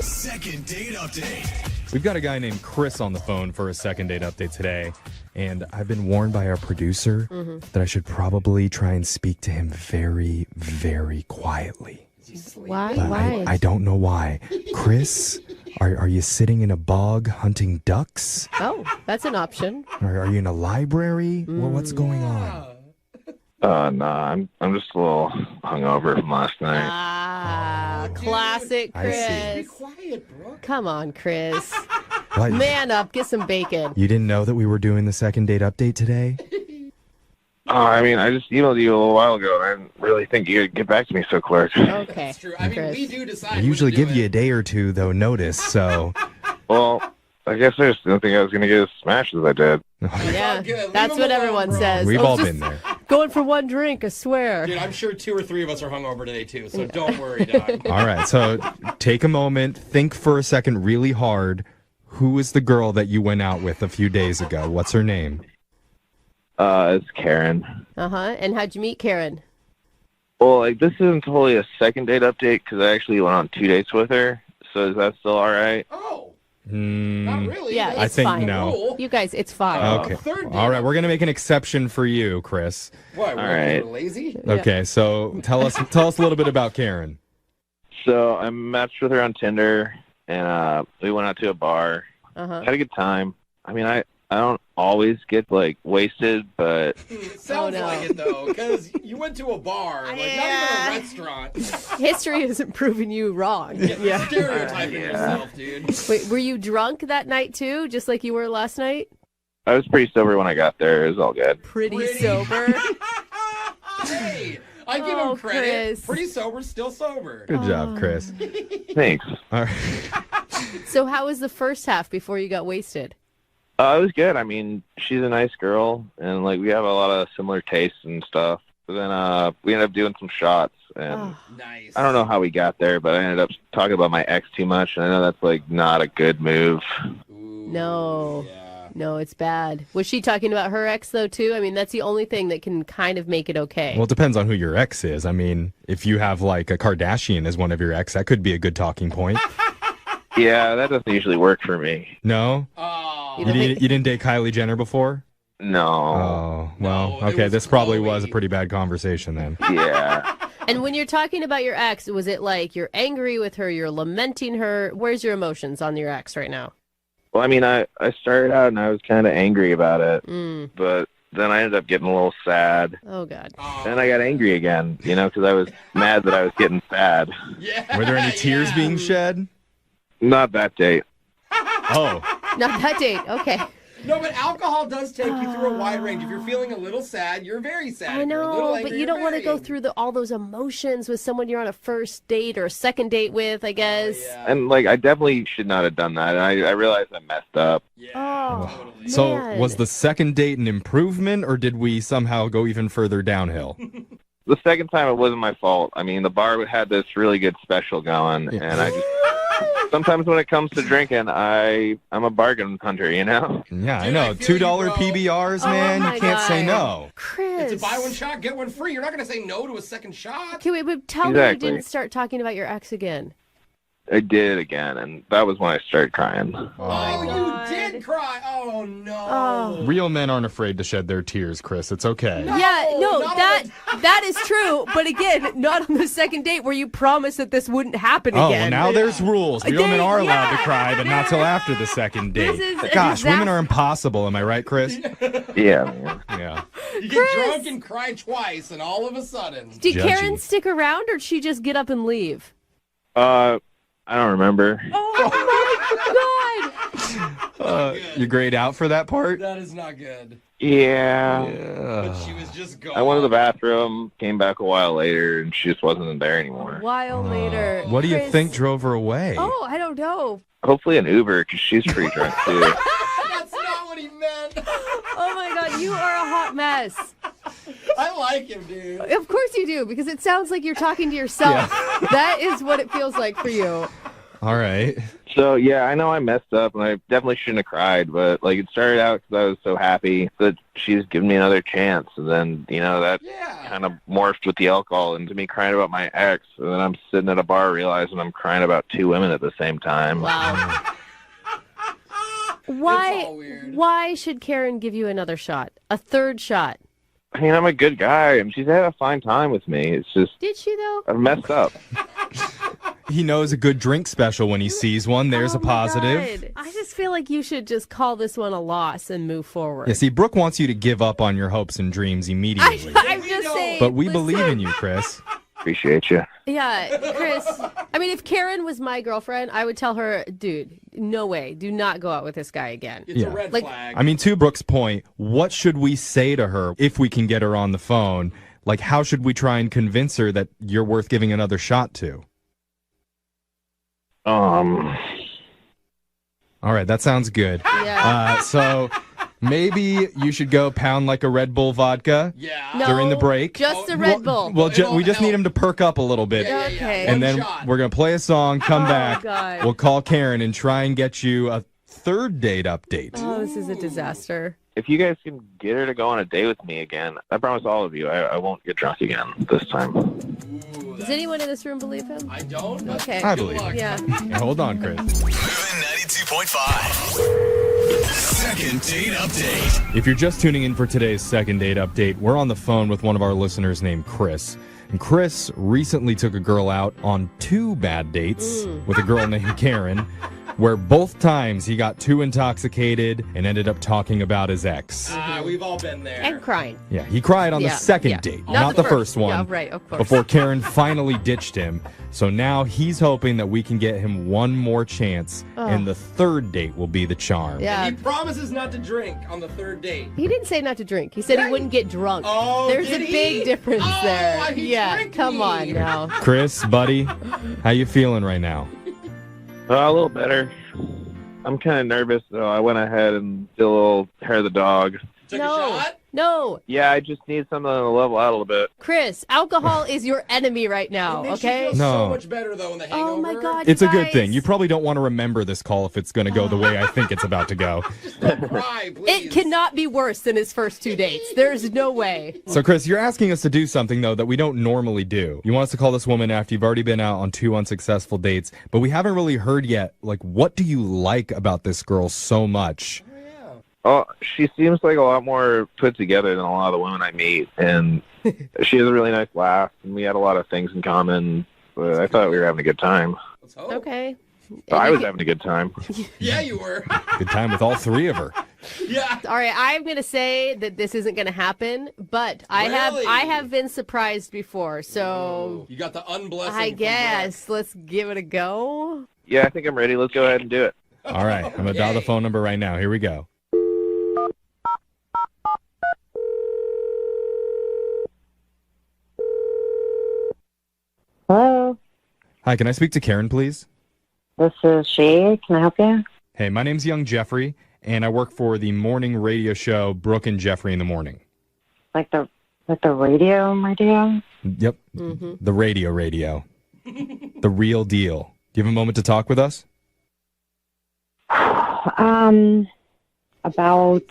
Second date update. We've got a guy named Chris on the phone for a second date update today, and I've been warned by our producer that I should probably try and speak to him very, very quietly. Why? But Why? I don't know why. Chris, are you sitting in a bog hunting ducks? Oh, that's an option. Or are you in a library? Well, what's going on? No, I'm just a little hungover from last night. Classic I see. Chris. Be quiet, Brooke. Come on, Chris. What? Man up, get some bacon. You didn't know that we were doing the second date update today? I mean, I just emailed you a little while ago, and I didn't really think you'd get back to me so quick. Okay. That's true. I mean, Chris. we do decide. I when usually to do give you a it. day or two, though, notice, so... Well, I guess I just didn't think I was going to get as smashed as I did. Yeah, Good. Leave that's him what alone, everyone bro. says. We've Oh, all just been there. Going for one drink, I swear. Dude, I'm sure 2 or 3 of us are hungover today too, so don't worry, dog. All right, so take a moment, think for a second really hard. Who is the girl that you went out with a few days ago? What's her name? It's Karen. And how'd you meet Karen? Well, like, this isn't totally a second date update because I actually went on 2 dates with her. So is that still all right? Oh, not really. Yeah, That's I think fine. no. Cool. You guys, it's fine. Okay. third date. All right, we're going to make an exception for you, Chris. What? We're right. lazy? Okay, so tell us a little bit about Karen. So I matched with her on Tinder, and we went out to a bar. Had a good time. I mean, I don't always get, like, wasted, but... It sounds no. like it, though, because you went to a bar, like, not even a restaurant. History hasn't proven you wrong. Yeah. Stereotyping Yeah. yourself, dude. Wait, were you drunk that night too, just like you were last night? I was pretty sober when I got there. It was all good. Pretty sober. Hey, I give Oh, him credit. Chris. Pretty sober, still sober. Good job, Chris. Thanks. All right. So how was the first half before you got wasted? It was good. I mean, she's a nice girl, and, like, we have a lot of similar tastes and stuff. But then we ended up doing some shots, and Nice. I don't know how we got there, but I ended up talking about my ex too much, and I know that's, like, not a good move. Ooh, No. Yeah. No, it's bad. Was she talking about her ex though too? I mean, that's the only thing that can kind of make it okay. Well, it depends on who your ex is. I mean, if you have, like, a Kardashian as one of your ex, that could be a good talking point. Yeah, that doesn't usually work for me. No? Oh, You You don't didn't, you didn't date Kylie Jenner before? No. Oh, well, No, it okay. was This probably Chloe. was a pretty bad conversation then. Yeah. And when you're talking about your ex, was it like you're angry with her, you're lamenting her? Where's your emotions on your ex right now? Well, I mean, I started out and I was kind of angry about it, Mm. but then I ended up getting a little sad. Oh, God. Then I got angry again, because I was mad that I was getting sad. yeah. Were there any tears yeah. being shed? Not that date. Oh, Not that date. Okay. No, but alcohol does take you through a wide range. If you're feeling a little sad, you're very sad. I If you're a little know, angry, but you you're don't want to very go angry. through all those emotions with someone you're on a first date or a second date with, I guess. Yeah. And, like, I definitely should not have done that. And I realized I messed up. Yeah. Oh, Totally. so man. was the second date an improvement, or did we somehow go even further downhill? The second time, it wasn't my fault. I mean, the bar had this really good special going, Yeah. and I just... Sometimes when it comes to drinking, I'm a bargain hunter, Yeah, Dude, I know. I feel you, $2 bro. PBRs, Oh man. my You can't say God. no. Chris. It's a buy one shot, get one free. You're not going to say no to a second shot. Okay, wait, but tell me Exactly. you didn't start talking about your ex again. I did it again, and that was when I started crying. Oh, God. you did cry. Oh, no. Oh. Real men aren't afraid to shed their tears, Chris. It's okay. No. Yeah, no, not that is true. But again, not on the second date where you promised that this wouldn't happen Oh, well, again. now there's rules. Real men are allowed to yeah. cry, but not till after the second date. This is a Gosh, women disaster. are impossible. Am I right, Chris? Yeah, man. Yeah. You get Chris. drunk and cry twice, and all of a sudden. Did Judgy. Karen stick around or did she just get up and leave? I don't remember. Oh my God! You grayed out for that part? That is not good. Yeah. But she was just gone. I went to the bathroom, came back a while later, and she just wasn't there anymore. A while later. What do you Chris- think drove her away? Oh, I don't know. Hopefully an Uber, because she's pretty drunk, too. That's not what he meant. Oh my God, you are a hot mess. I like him, dude. Of course you do, because it sounds like you're talking to yourself. That is what it feels like for you. All right. So, yeah, I know I messed up, and I definitely shouldn't have cried, but, like, it started out because I was so happy that she's given me another chance, and then, that kind of morphed with the alcohol into me crying about my ex, and then I'm sitting at a bar realizing I'm crying about two women at the same time. Wow. Why should Karen give you another shot? A third shot? I mean, I'm a good guy, and she's had a fine time with me. It's just... Did she, though? I've messed up. He knows a good drink special when he sees one. There's a positive. God. I just feel like you should just call this one a loss and move forward. Yeah, see, Brooke wants you to give up on your hopes and dreams immediately. I'm just saying. But we believe in you, Chris. Appreciate you. Yeah, Chris. I mean, if Karen was my girlfriend, I would tell her, dude, no way. Do not go out with this guy again. It's a red flag. I mean, to Brooke's point, what should we say to her if we can get her on the phone? Like, how should we try and convince her that you're worth giving another shot to? All right, that sounds good. Yeah. So maybe you should go pound like a Red Bull vodka during the break. Just a Red Bull. Well, we just need him to perk up a little bit. Okay. And then we're going to play a song, come back. God. We'll call Karen and try and get you a third date update. Oh, this is a disaster. If you guys can get her to go on a date with me again, I promise all of you, I won't get drunk again this time. Does anyone in this room believe him? I don't. Okay. I believe him. Yeah. Hey, hold on, Chris. Moving 92.5. Second date update. If you're just tuning in for today's second date update, we're on the phone with one of our listeners named Chris. And Chris recently took a girl out on 2 bad dates with a girl named Karen, where both times he got too intoxicated and ended up talking about his ex. We've all been there. And crying. Yeah, he cried on the second date, not the first one. Yeah, right, of course. Before Karen finally ditched him. So now he's hoping that we can get him one more chance, and the third date will be the charm. Yeah. He promises not to drink on the third date. He didn't say not to drink. He said he wouldn't get drunk. Oh, There's a did big he? difference there. He tricked Come me. on now. Chris, buddy, how you feeling right now? A little better. I'm kind of nervous, so I went ahead and did a little hair of the dog. Took a shot? No. Yeah, I just need something to level out a little bit. Chris, alcohol is your enemy right now, It makes you okay? feel No. so much better, though, in the hangover. Oh my God. It's a good guys. thing. You probably don't want to remember this call if it's going to go the way I think it's about to go. Don't cry, please. It cannot be worse than his first 2 dates. There's no way. So, Chris, you're asking us to do something, though, that we don't normally do. You want us to call this woman after you've already been out on 2 unsuccessful dates, but we haven't really heard yet, like, what do you like about this girl so much? Oh, she seems like a lot more put together than a lot of the women I meet, and she has a really nice laugh, and we had a lot of things in common. But I thought we were having a good time. Let's hope. Okay. I was having a good time. Yeah, you were. Good time with all 3 of her. Yeah. All right, I'm going to say that this isn't going to happen, but I have been surprised before. So You got the unblessing. I from guess let's give it a go. Yeah, I think I'm ready. Let's go ahead and do it. All right, I'm going to dial the phone number right now. Here we go. Hello, Hi, can I speak to Karen, please? this is she. Can I help you? Hey, my name's Young Jeffrey, and I work for the morning radio show Brooke and Jeffrey in the Morning. Like the radio? Yep, the radio. The real deal. Do you have a moment to talk with us? About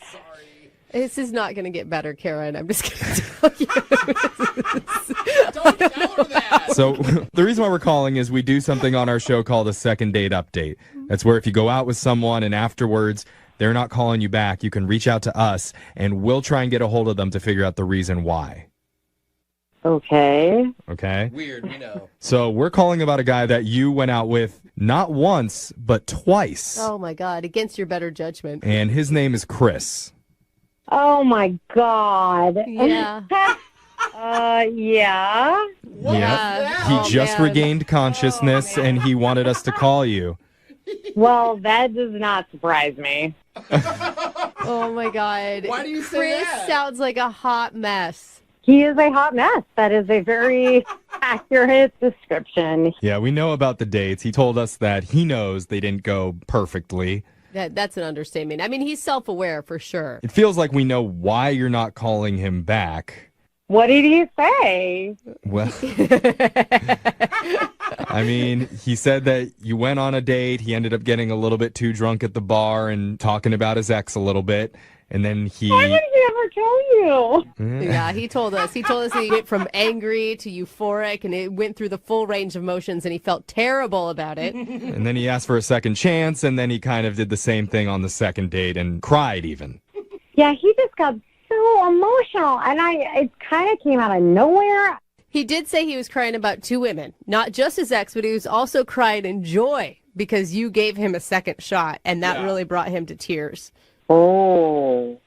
This is not going to get better, Karen. I'm just going to tell you. Don't tell her that. So the reason why we're calling is we do something on our show called a second date update. That's where if you go out with someone and afterwards they're not calling you back, you can reach out to us and we'll try and get a hold of them to figure out the reason why. okay. Okay? Weird, we know. So we're calling about a guy that you went out with not once, but twice. Oh, my God. Against your better judgment. And his name is Chris. Oh my God. Yeah. Yeah. He just regained consciousness and he wanted us to call you. Well, that does not surprise me. Oh, my God. Why do you say Chris that? sounds like a hot mess. He is a hot mess. That is a very accurate description. Yeah, we know about the dates. He told us that he knows they didn't go perfectly. That's an understatement. I mean, he's self-aware for sure. It feels like we know why you're not calling him back. What did he say? Well, I mean, he said that you went on a date. He ended up getting a little bit too drunk at the bar and talking about his ex a little bit. And then Why did he ever tell you? Yeah, he told us. He told us he went from angry to euphoric, and it went through the full range of emotions, and he felt terrible about it. And then he asked for a second chance, and then he kind of did the same thing on the second date and cried even. Yeah, he just got so emotional, and it kind of came out of nowhere. He did say he was crying about two women, not just his ex, but he was also crying in joy because you gave him a second shot, and that really brought him to tears. Oh.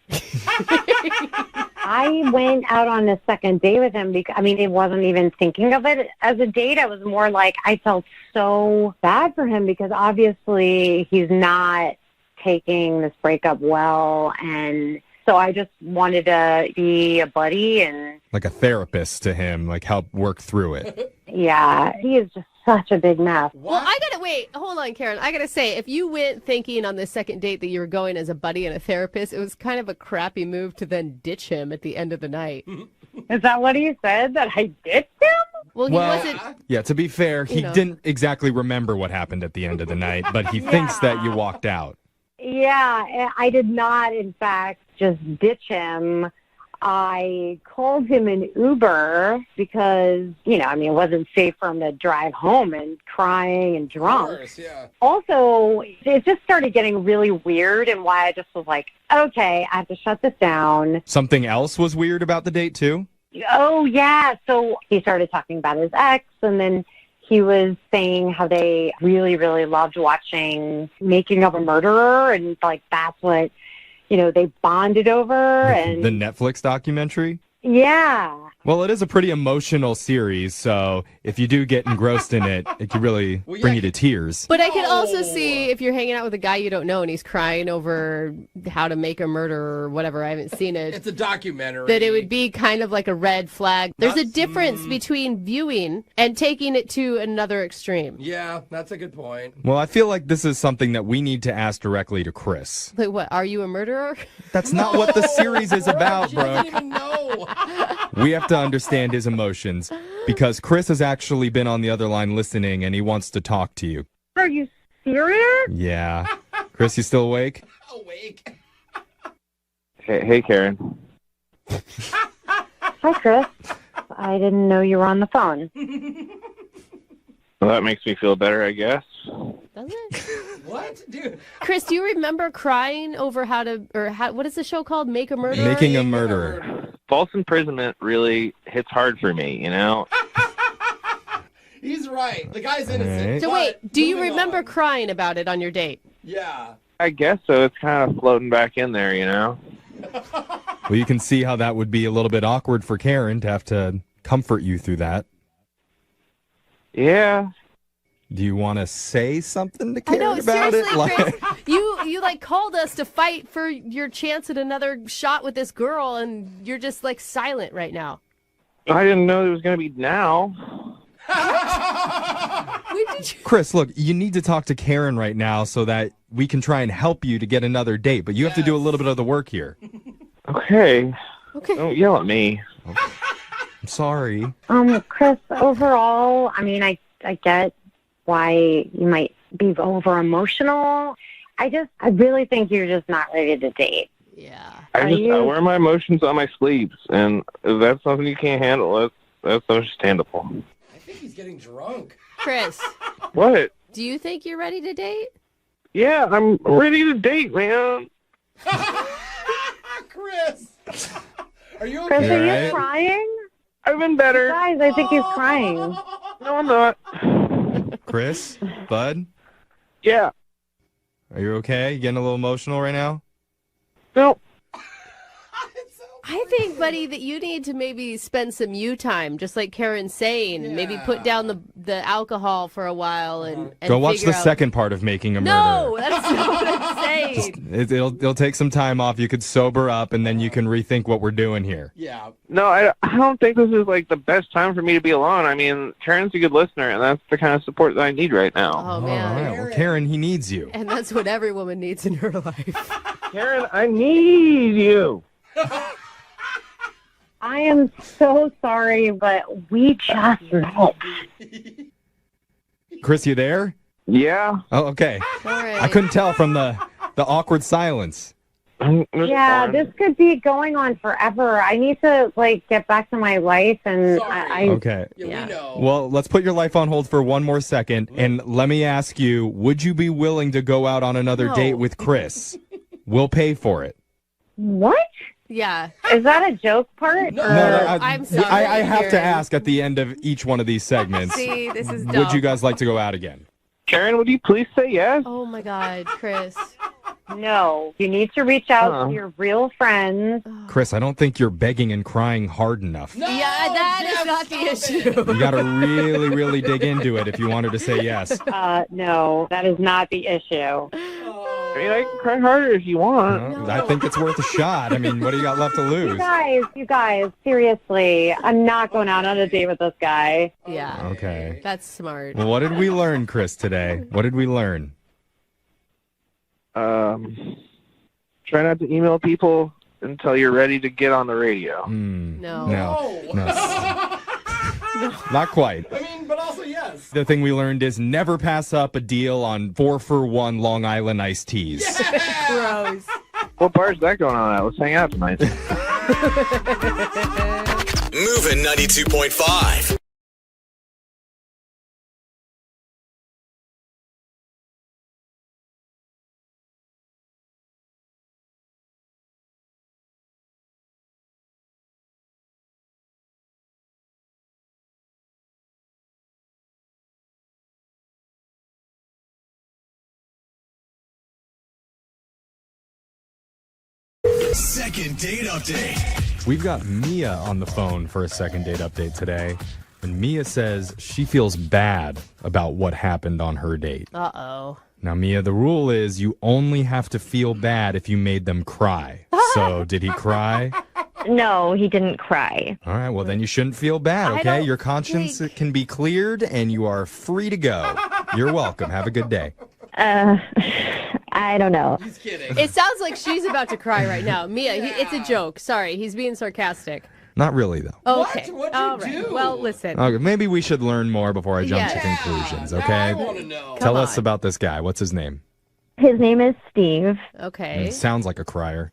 I went out on a second date with him because, it wasn't even thinking of it as a date. I was more like, I felt so bad for him because obviously he's not taking this breakup well, and so I just wanted to be a buddy and like a therapist to him, like help work through it. Yeah, he is just such a big mess. Well, hold on, Karen. I gotta say, if you went thinking on this second date that you were going as a buddy and a therapist, it was kind of a crappy move to then ditch him at the end of the night. Is that what he said, that I ditched him? Well, he wasn't. Yeah, to be fair, he didn't exactly remember what happened at the end of the night, but he thinks that you walked out. Yeah, I did not, in fact, just ditch him. I called him an Uber because, it wasn't safe for him to drive home and crying and drunk. Of course, yeah. Also, it just started getting really weird, and why I just was like, okay, I have to shut this down. Something else was weird about the date, too? Oh, yeah. So he started talking about his ex, and then he was saying how they really, really loved watching Making of a Murderer, and that's what, they bonded over. And the Netflix documentary? Yeah. Well, it is a pretty emotional series, so if you do get engrossed in it, it can really bring you to tears. But I can also see if you're hanging out with a guy you don't know and he's crying over how to make a murder or whatever. I haven't seen it. It's a documentary. That it would be kind of like a red flag. There's a difference between viewing and taking it to another extreme. Yeah, that's a good point. Well, I feel like this is something that we need to ask directly to Chris. Like, what? Are you a murderer? That's not what the series is about, She bro. doesn't even know. We have to understand his emotions because Chris has actually been on the other line listening and he wants to talk to you. Are you serious? Yeah. Chris, you still awake? Awake. Hey, Karen. Hi, Chris. I didn't know you were on the phone. Well, that makes me feel better, I guess. Does it? What? Dude. Chris, do you remember crying over what is the show called? Make a Murderer? Making a Murderer. False imprisonment really hits hard for me, He's right. The guy's innocent. Right. So but wait, do you moving remember on. crying about it on your date? Yeah. I guess so. It's kind of floating back in there, Well, you can see how that would be a little bit awkward for Karen to have to comfort you through that. Yeah. Do you want to say something to I Karen know, about it? seriously, Chris, you called us to fight for your chance at another shot with this girl, and you're just silent right now. I didn't know it was going to be now. When did you? Chris, look, you need to talk to Karen right now so that we can try and help you to get another date, but you have to do a little bit of the work here. Okay. Okay. Don't yell at me. I'm sorry. Chris, overall, I get why you might be over emotional. I really think you're just not ready to date. Yeah. I wear my emotions on my sleeves, and if that's something you can't handle, that's understandable. I think he's getting drunk. Chris, What? do you think you're ready to date? Yeah, I'm ready to date, man. Chris. Are you Chris, okay? are you Alright. crying? I've been better. Guys, I think he's crying. No, I'm not. Chris, bud, Yeah. are you okay? You getting a little emotional right now? No. I think, buddy, that you need to maybe spend some you time, just like Karen's saying. Maybe put down the alcohol for a while and Go watch the figure out- second part of Making a No, Murderer. that's not what I'm saying. It'll take some time off. You could sober up, and then you can rethink what we're doing here. Yeah. No, I don't think this is the best time for me to be alone. I mean, Karen's a good listener, and that's the kind of support that I need right now. Oh, All man. right. Well, Karen, he needs you. And that's what every woman needs in her life. Karen, I need you. I am so sorry, but we just met. Chris, you there? Yeah. Oh, okay. All right. I couldn't tell from the awkward silence. Yeah, this could be going on forever. I need to get back to my life, and Sorry. Okay. Yeah, we know. Well, let's put your life on hold for one more second, and let me ask you, would you be willing to go out on another date with Chris? We'll pay for it. What? Yeah. Is that a joke part? No. I'm sorry, I have to Karen. ask at the end of each one of these segments, See, this is dumb. would you guys like to go out again? Karen, would you please say yes? Oh my God, Chris. No. You need to reach out to your real friends. Chris, I don't think you're begging and crying hard enough. No, Yeah, that is Jeff, not the stop issue. it. You got to really, really dig into it if you want her to say yes. No, that is not the issue. I mean, I can cry harder if you want. I think it's worth a shot. I mean, what do you got left to lose? You guys, seriously, I'm not going out on a date with this guy. Yeah. Okay. That's smart. Well, what did we learn, Chris, today? What did we learn? Try not to email people until you're ready to get on the radio. No. No. Not quite. I mean, but also yes. The thing we learned is never pass up a deal on 4-for-1 Long Island iced teas. Gross. What bar is that going on at? Let's hang out tonight. Moving 92.5. Second date update. We've got Mia on the phone for a second date update today. And Mia says she feels bad about what happened on her date. Uh-oh. Now, Mia, the rule is you only have to feel bad if you made them cry. So, did he cry? No, he didn't cry. All right, well, then you shouldn't feel bad, I okay? don't Your conscience think- can be cleared, and you are free to go. You're welcome. Have a good day. I don't know. He's kidding. It sounds like she's about to cry right now. Mia, it's a joke. Sorry, he's being sarcastic. Not really, though. Okay. What'd All you right. do? Well, listen. Okay, maybe we should learn more before I jump to Yeah. conclusions, Now okay? I want to know. Tell Come us on. about this guy. What's his name? His name is Steve. Okay. Sounds like a crier.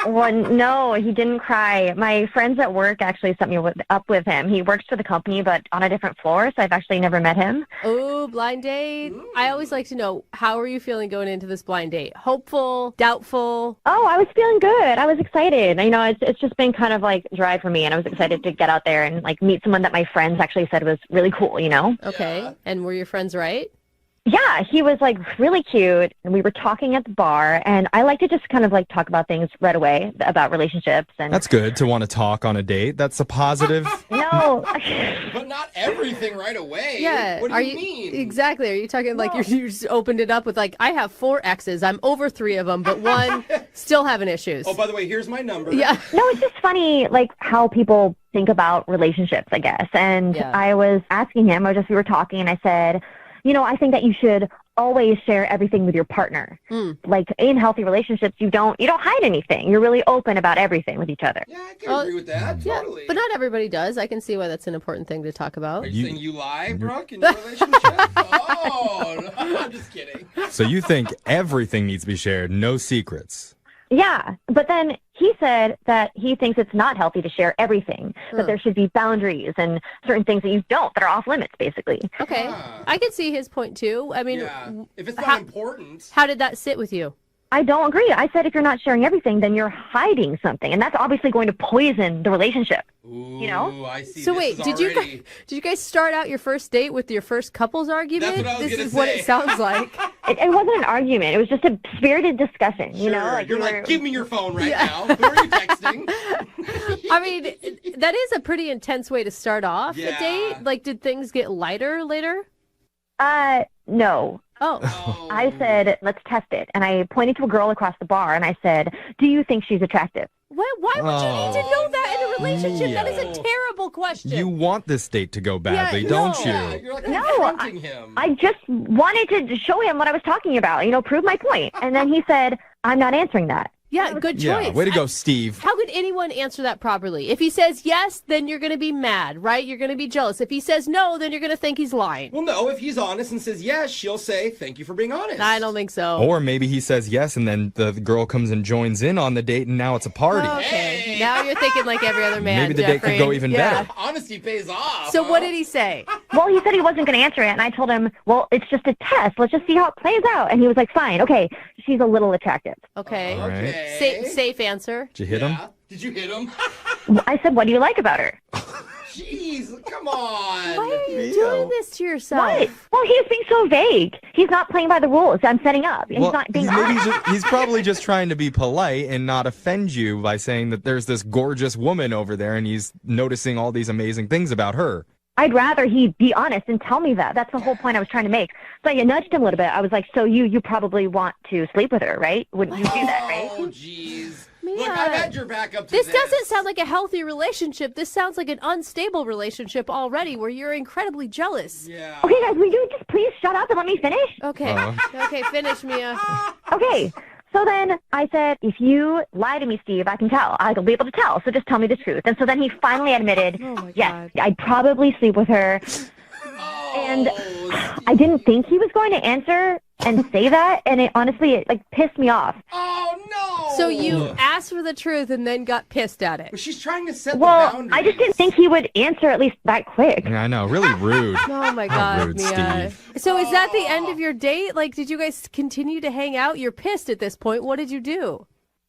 Well, no, he didn't cry. My friends at work actually set me up with him. He works for the company, but on a different floor, so I've actually never met him. Oh, blind date. I always like to know, how are you feeling going into this blind date? Hopeful, doubtful? Oh, I was feeling good. I was excited. You know, it's just been kind of like dry for me, and I was excited to get out there and like meet someone that my friends actually said was really cool, you know? Okay. Yeah. And were your friends right? Yeah, he was like really cute, and we were talking at the bar, and I like to just kind of like talk about things right away about relationships and That's good to want to talk on a date. That's a positive. no. But not everything right away. Yeah. What do are you mean? Exactly. Are you talking like you just opened it up with like, I have 4 exes. I'm over 3 of them, but 1 still having issues. Oh, by the way, here's my number. Yeah. No, it's just funny, like how people think about relationships, I guess. And Yeah. I was asking him, we were talking, and I said, you know, I think that you should always share everything with your partner. Like in healthy relationships, you don't hide anything. You're really open about everything with each other. Yeah, I can agree with that. Yeah, Totally. but not everybody does. I can see why that's an important thing to talk about. Are you saying you lie, Brooke, in your relationship? Oh, no, I'm just kidding. So you think everything needs to be shared, no secrets. Yeah, but then he said that he thinks it's not healthy to share everything, that there should be boundaries and certain things that you don't, that are off limits, basically. Okay. I can see his point too. I mean, Yeah. If it's not how- important. how did that sit with you? I don't agree. I said if you're not sharing everything, then you're hiding something, and that's obviously going to poison the relationship. Ooh, You know? I see. So This wait, is did you already- guys start out your first date with your first couples argument? That's what I was This gonna is what say. it sounds like. It wasn't an argument. It was just a spirited discussion, you know? Sure, Like you're we like, were- give me your phone right now. Who are you texting? I mean, that is a pretty intense way to start off a Yeah. date. Like, did things get lighter later? No. Oh, Oh. I said, let's test it. And I pointed to a girl across the bar, and I said, do you think she's attractive? why would you need to know that in a relationship? That is a Mia. terrible question. You want this date to go badly, Yeah, don't no. Yeah, you? you're like No, confronting him. I just wanted to show him what I was talking about, you know, prove my point. And then he said, I'm not answering that. Yeah, good choice. Yeah, way to go, Steve. How could anyone answer that properly? If he says yes, then you're going to be mad, right? You're going to be jealous. If he says no, then you're going to think he's lying. Well, no, if he's honest and says yes, she'll say, thank you for being honest. I don't think so. Or maybe he says yes, and then the girl comes and joins in on the date, and now it's a party. Okay, Hey. now you're thinking like every other man. Maybe the date could go even better. Honesty pays off. So what did he say? Well, he said he wasn't going to answer it, and I told him, well, it's just a test. Let's just see how it plays out. And he was like, fine, okay, she's a little attractive. Okay. All right. Okay. Safe answer. Did you hit him? Yeah. Did you hit him? I said, what do you like about her? Jeez, come on. Why are you doing this to yourself? What? Well, he's being so vague. He's not playing by the rules. I'm setting up. He's not being honest. He's probably just trying to be polite and not offend you by saying that there's this gorgeous woman over there, and he's noticing all these amazing things about her. I'd rather he be honest and tell me that. That's the whole point I was trying to make. So I nudged him a little bit. I was like, so you probably want to sleep with her, right? Wouldn't you do that, right? Oh, jeez. Mia, Look, I've had your back up to this doesn't sound like a healthy relationship. This sounds like an unstable relationship already where you're incredibly jealous. Yeah. Okay, guys, will you just please shut up and let me finish? Okay. Okay, finish, Mia. Okay. So then I said, if you lie to me, Steve, I can tell. I'll be able to tell. So just tell me the truth. And so then he finally admitted, Oh, my yes, God. I'd probably sleep with her. And I didn't think he was going to answer and say that. And it honestly, like, pissed me off. Oh, no. So you asked for the truth and then got pissed at it. But she's trying to set the Well, boundaries. I just didn't think he would answer at least that quick. Yeah, I know. Really rude. Oh my God, rude, Mia. Steve. So is that the end of your date? Like, did you guys continue to hang out? You're pissed at this point. What did you do?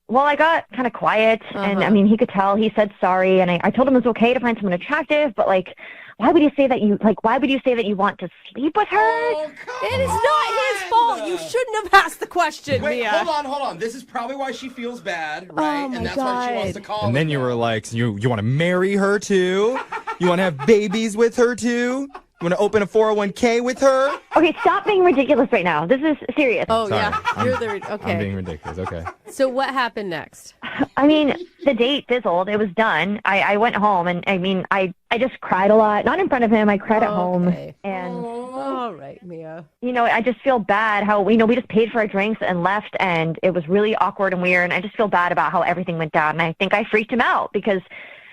Well, I got kind of quiet, and I mean, he could tell. He said sorry, and I told him it was okay to find someone attractive, but like, why would you say that you want to sleep with her? Oh, come It is not his fault. You shouldn't have asked the question, Wait, Mia. hold on. This is probably why she feels bad, right? my And that's why she wants God. to call. And then you were like, so you want to marry her too? You want to have babies with her too? You want to open a 401k with her? Okay, stop being ridiculous right now. This is serious. Oh, Sorry, yeah. You're the okay. I'm being ridiculous. Okay. So what happened next? I mean, the date fizzled. It was done. I went home, and I mean, I just cried a lot. Not in front of him. I cried at home. Okay. And, All right, Mia. you know, I just feel bad how, we just paid for our drinks and left, and it was really awkward and weird. And I just feel bad about how everything went down. And I think I freaked him out because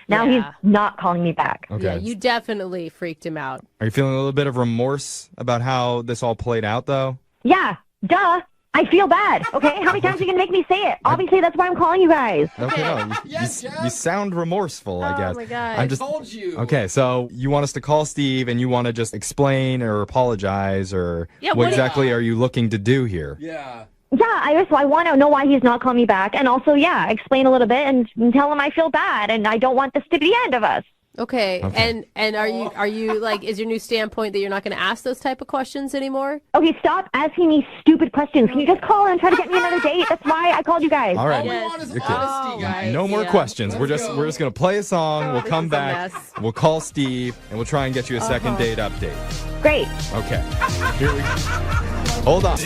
now Yeah. he's not calling me back. Okay. Yeah, you definitely freaked him out. Are you feeling a little bit of remorse about how this all played out, though? Yeah, duh. I feel bad, okay? How many times are you going to make me say it? Obviously, that's why I'm calling you guys. Okay, no, Yes, you Jeff. sound remorseful, I Oh, guess. my God. I'm just told you. Okay, so you want us to call Steve and you want to just explain or apologize, or Yeah, what what- exactly are you looking to do here? Yeah. Yeah, I want to know why he's not calling me back. And also, yeah, explain a little bit and tell him I feel bad and I don't want this to be the end of us. Okay. And are you like, is your new standpoint that you're not going to ask those type of questions anymore? Okay, stop asking me stupid questions. Can you just call and try to get me another date? That's why I called you guys. All right. All we Yes. want is Okay. honesty, guys. No more Yeah. questions. We're Let's just go. gonna play a song. We'll this come is a back. mess. We'll call Steve and we'll try and get you a second date update. Great. Okay. Here we go. Hold on.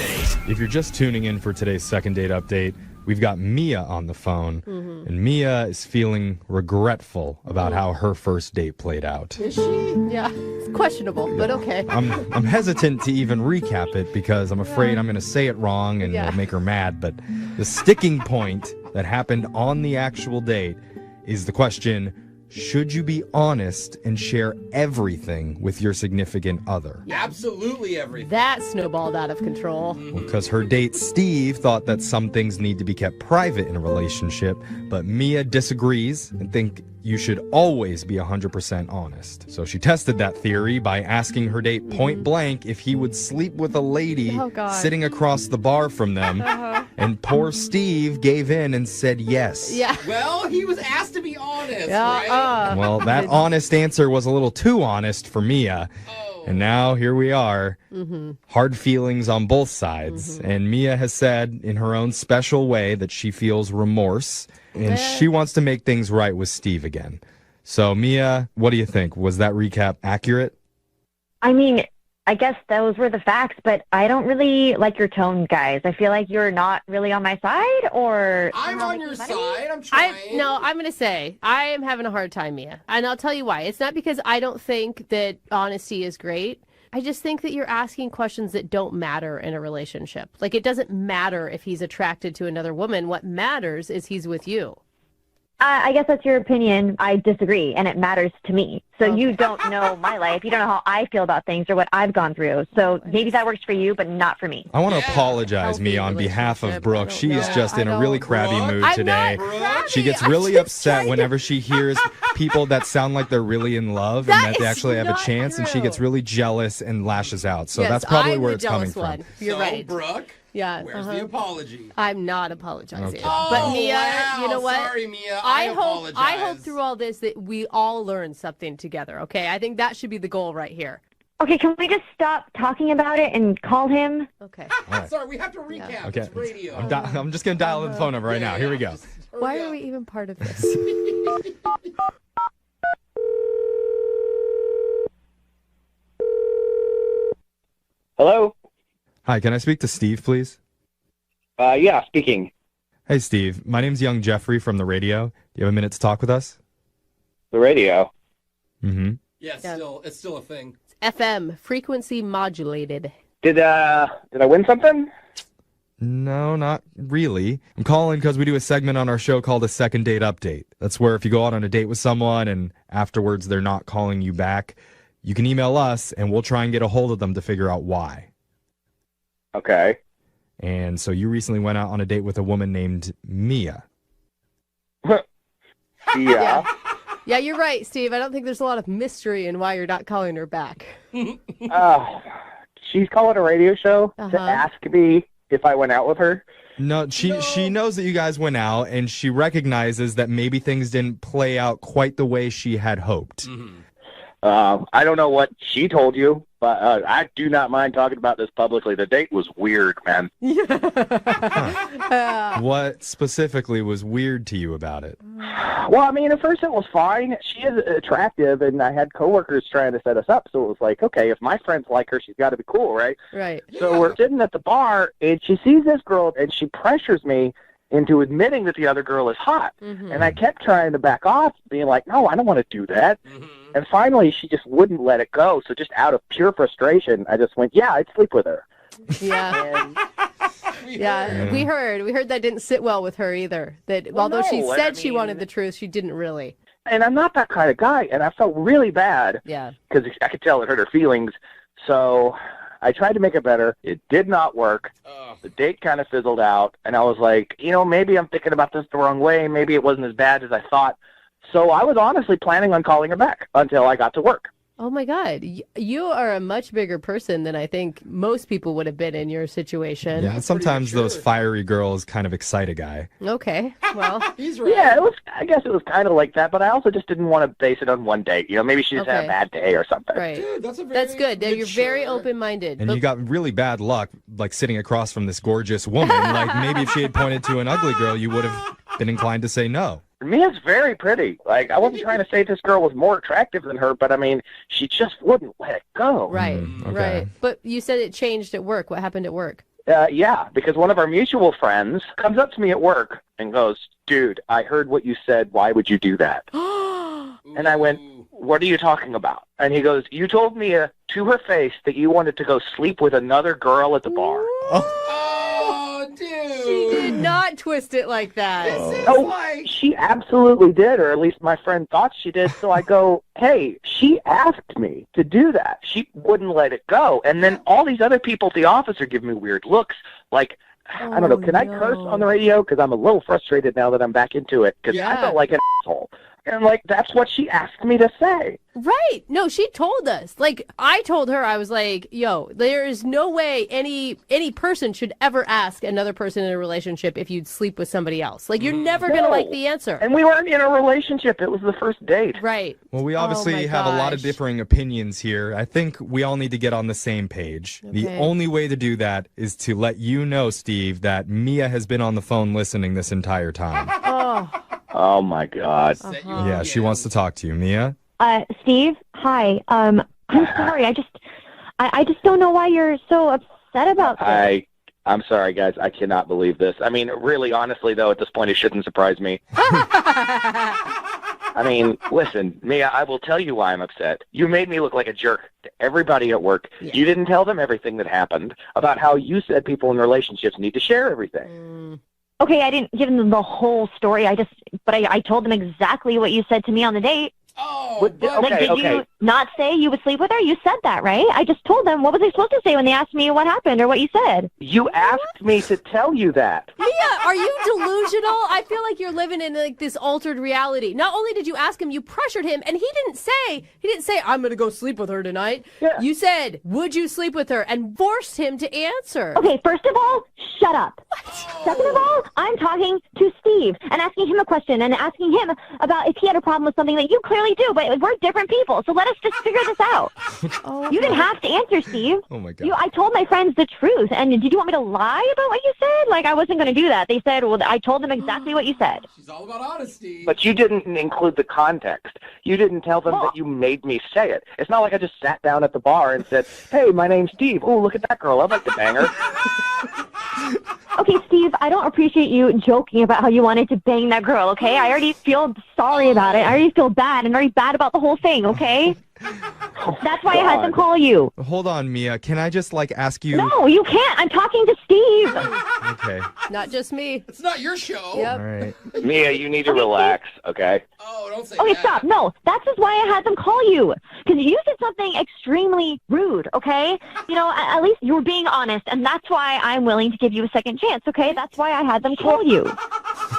If you're just tuning in for today's second date update, we've got Mia on the phone, and Mia is feeling regretful about how her first date played out. Is she? Yeah. It's questionable, but okay. I'm hesitant to even recap it because I'm afraid I'm going to say it wrong and Yeah. it'll make her mad. But the sticking point that happened on the actual date is the question, should you be honest and share everything with your significant other? Absolutely everything. That snowballed out of control. Because her date, Steve, thought that some things need to be kept private in a relationship, but Mia disagrees and think you should always be 100% honest. So she tested that theory by asking her date point blank if he would sleep with a lady Oh, God. sitting across the bar from them. And poor Steve gave in and said yes. Yeah. Well, he was asked to be honest, Yeah. right? Well, that honest answer was a little too honest for Mia. Oh. And now here we are. Hard feelings on both sides. And Mia has said in her own special way that she feels remorse and she wants to make things right with Steve again. So, Mia, what do you think? Was that recap accurate? I mean, I guess those were the facts, but I don't really like your tone, guys. I feel like you're not really on my side, or... I'm on your side. I'm trying. I'm going to say, I am having a hard time, Mia. And I'll tell you why. It's not because I don't think that honesty is great, I just think that you're asking questions that don't matter in a relationship. Like, it doesn't matter if he's attracted to another woman. What matters is he's with you. I guess that's your opinion. I disagree, and it matters to me. So you don't know my life. You don't know how I feel about things or what I've gone through. So maybe that works for you, but not for me. I want to apologize, Healthy Mia, on behalf of relationship. Brooke. I She don't is know. just in a really crabby Brooke? mood I'm today. not crabby. She gets I'm really just upset trying to- whenever she hears people that sound like they're really in love That and that they is actually have a not chance, and she true. gets really jealous and lashes out. So Yes, that's probably I'm where the it's coming jealous from. one. You're So, right. Brooke, Yeah. where's the apology? I'm not apologizing. Okay. But Mia, wow. you know what? Sorry, Mia. I apologize. I hope through all this that we all learn something together, okay? I think that should be the goal right here. Okay, can we just stop talking about it and call him? Okay. right. Sorry, we have to recap. Okay. It's radio. I'm just going to dial the phone number right now. Here we go. Just hurry Why up. are we even part of this? Hello? Hi, can I speak to Steve, please? Yeah, speaking. Hey, Steve. My name's Young Jeffrey from the radio. Do you have a minute to talk with us? The radio. Mm-hmm. Yeah, it's still a thing. FM, frequency modulated. Did I win something? No, not really. I'm calling because we do a segment on our show called a second date update. That's where if you go out on a date with someone and afterwards they're not calling you back, you can email us and we'll try and get a hold of them to figure out why. Okay. And so you recently went out on a date with a woman named Mia. Yeah. Yeah, you're right, Steve. I don't think there's a lot of mystery in why you're not calling her back. She's calling a radio show to Uh-huh. ask me if I went out with her. No, she knows that you guys went out and she recognizes that maybe things didn't play out quite the way she had hoped. I don't know what she told you, but I do not mind talking about this publicly. The date was weird, man. What specifically was weird to you about it? Well, I mean, at first it was fine. She is attractive, and I had coworkers trying to set us up, so it was like, okay, if my friends like her, she's got to be cool, right? Right. So we're sitting at the bar, and she sees this girl, and she pressures me into admitting that the other girl is hot. Mm-hmm. And I kept trying to back off, being like, no, I don't want to do that. Mm-hmm. And finally, she just wouldn't let it go. So just out of pure frustration, I just went, yeah, I'd sleep with her. Yeah. And Yeah, we heard that didn't sit well with her either. That Well, although she no, said I she mean- wanted the truth, she didn't really. and I'm not that kind of guy, and I felt really bad Yeah. because I could tell it hurt her feelings. So I tried to make it better. It did not work. The date kind of fizzled out, and I was like, maybe I'm thinking about this the wrong way. Maybe it wasn't as bad as I thought. So I was honestly planning on calling her back until I got to work. Oh my God, you are a much bigger person than I think most people would have been in your situation. Yeah, sometimes those fiery girls kind of excite a guy. Okay, well, He's right. Yeah, I guess it was kind of like that, but I also just didn't want to base it on one date. Maybe she just had Okay. a bad day or something. right. Dude, that's good. You're very mature- open-minded. And But- you got really bad luck, like sitting across from this gorgeous woman. Like maybe if she had pointed to an ugly girl, you would have been inclined to say no. Mia's very pretty. Like, I wasn't trying to say this girl was more attractive than her, but I mean, she just wouldn't let it go. Right, okay. right. But you said it changed at work. What happened at work? Yeah, because one of our mutual friends comes up to me at work and goes, dude, I heard what you said. Why would you do that? And I went, what are you talking about? And he goes, you told Mia to her face that you wanted to go sleep with another girl at the bar. Oh, dude. She did not twist it like that. Oh, like- she absolutely did, or at least my friend thought she did. So I go, hey, she asked me to do that. She wouldn't let it go. And then all these other people at the office are giving me weird looks. Like, I don't know, can I curse on the radio? Because I'm a little frustrated now that I'm back into it. Because I Yeah. felt like an asshole. And, like, that's what she asked me to say. Right. No, she told us. Like, I told her, I was like, yo, there is no way any person should ever ask another person in a relationship if you'd sleep with somebody else. Like, you're never going to No. like the answer. And we weren't in a relationship. It was the first date. Right. Well, we Oh obviously my have a lot of gosh. differing opinions here. I think we all need to get on the same page. The Okay. only way to do that is to let you know, Steve, that Mia has been on the phone listening this entire time. Oh, Oh, my God. Set you Yeah, up she again. wants to talk to you. Mia? Steve, hi. I'm sorry. I just don't know why you're so upset about this. I'm sorry, guys. I cannot believe this. I mean, really, honestly, though, at this point, it shouldn't surprise me. I mean, listen, Mia, I will tell you why I'm upset. You made me look like a jerk to everybody at work. Yeah. You didn't tell them everything that happened about how you said people in relationships need to share everything. Okay, I didn't give them the whole story. But I told them exactly what you said to me on the date. Oh, What- but okay, Did okay. you not say you would sleep with her? You said that, right? I just told them. What was I supposed to say when they asked me what happened or what you said? You asked me to tell you that. Mia, are you delusional? I feel like you're living in like this altered reality. Not only did you ask him, you pressured him, and he didn't say, I'm going to go sleep with her tonight. Yeah. You said, would you sleep with her? And forced him to answer. Okay, first of all, shut up. Second of all, I'm talking to Steve and asking him a question and asking him about if he had a problem with something that you clearly do, but we're different people, so let us just figure this out. You didn't have to answer, Steve. Oh my God. I told my friends the truth, and did you want me to lie about what you said? Like, I wasn't going to do that. They said, well, I told them exactly what you said. she's all about honesty. But you didn't include the context. You didn't tell them that you made me say it. It's not like I just sat down at the bar and said, hey, my name's Steve. Oh, look at that girl. I'd like to bang her. Okay, Steve, I don't appreciate you joking about how you wanted to bang that girl, okay? I already feel sorry about it. I already feel bad and already bad about the whole thing, okay? That's why I had them call you. Hold on, Mia. Can I just ask you? No, you can't. I'm talking to Steve. Okay. Not just me. It's not your show. Yep. All right. Mia, you need to relax, okay? Oh, don't say Okay, that. stop. No, that's just why I had them call you. Because you said something extremely rude, okay? You know, at least you were being honest, and that's why I'm willing to give you a second chance, okay? That's why I had them call you.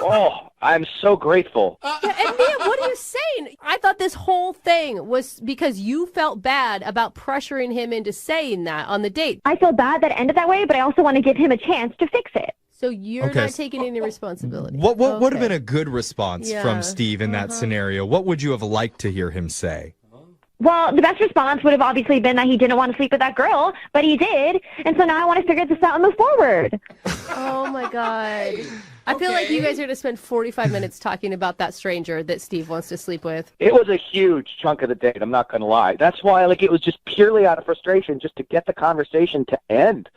Oh, I'm so grateful. And Mia, what are you saying? I thought this whole thing was because you felt bad about pressuring him into saying that on the date. I feel bad that it ended that way, but I also want to give him a chance to fix it. So you're Okay. not taking any responsibility. What would have Okay. been a good response Yeah. from Steve in that scenario? What would you have liked to hear him say? Well, the best response would have obviously been that he didn't want to sleep with that girl, but he did, and so now I want to figure this out and move forward. Oh my God. I feel like you Okay. guys are going to spend 45 minutes talking about that stranger that Steve wants to sleep with. It was a huge chunk of the date, I'm not going to lie. That's why, it was just purely out of frustration just to get the conversation to end.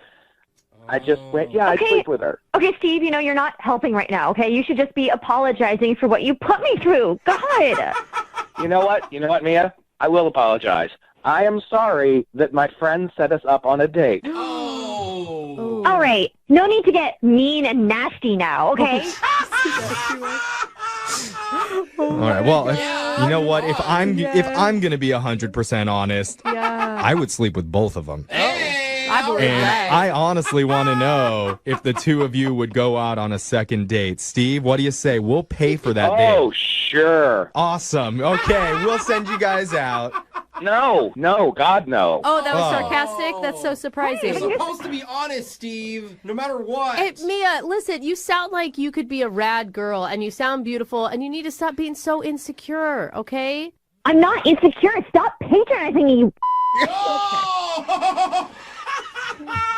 I just went, I'd Okay. sleep with her. Okay, Steve, you're not helping right now, okay? You should just be apologizing for what you put me through. God. You know what, Mia? I will apologize. I am sorry that my friend set us up on a date. Oh. All right. No need to get mean and nasty now, okay? All right. Well, you know what? If I'm Yeah. gonna be 100% honest, Yeah. I would sleep with both of them. Hey, I believe And that. I honestly want to know if the two of you would go out on a second date. Steve, what do you say? We'll pay for that Oh, date. sure. Awesome. Okay, we'll send you guys out. No, God, no. Oh, that was Oh. sarcastic? That's so surprising. You're supposed to be honest, Steve, no matter what. Hey, Mia, listen, you sound like you could be a rad girl, and you sound beautiful, and you need to stop being so insecure, okay? I'm not insecure. Stop patronizing me, you Oh!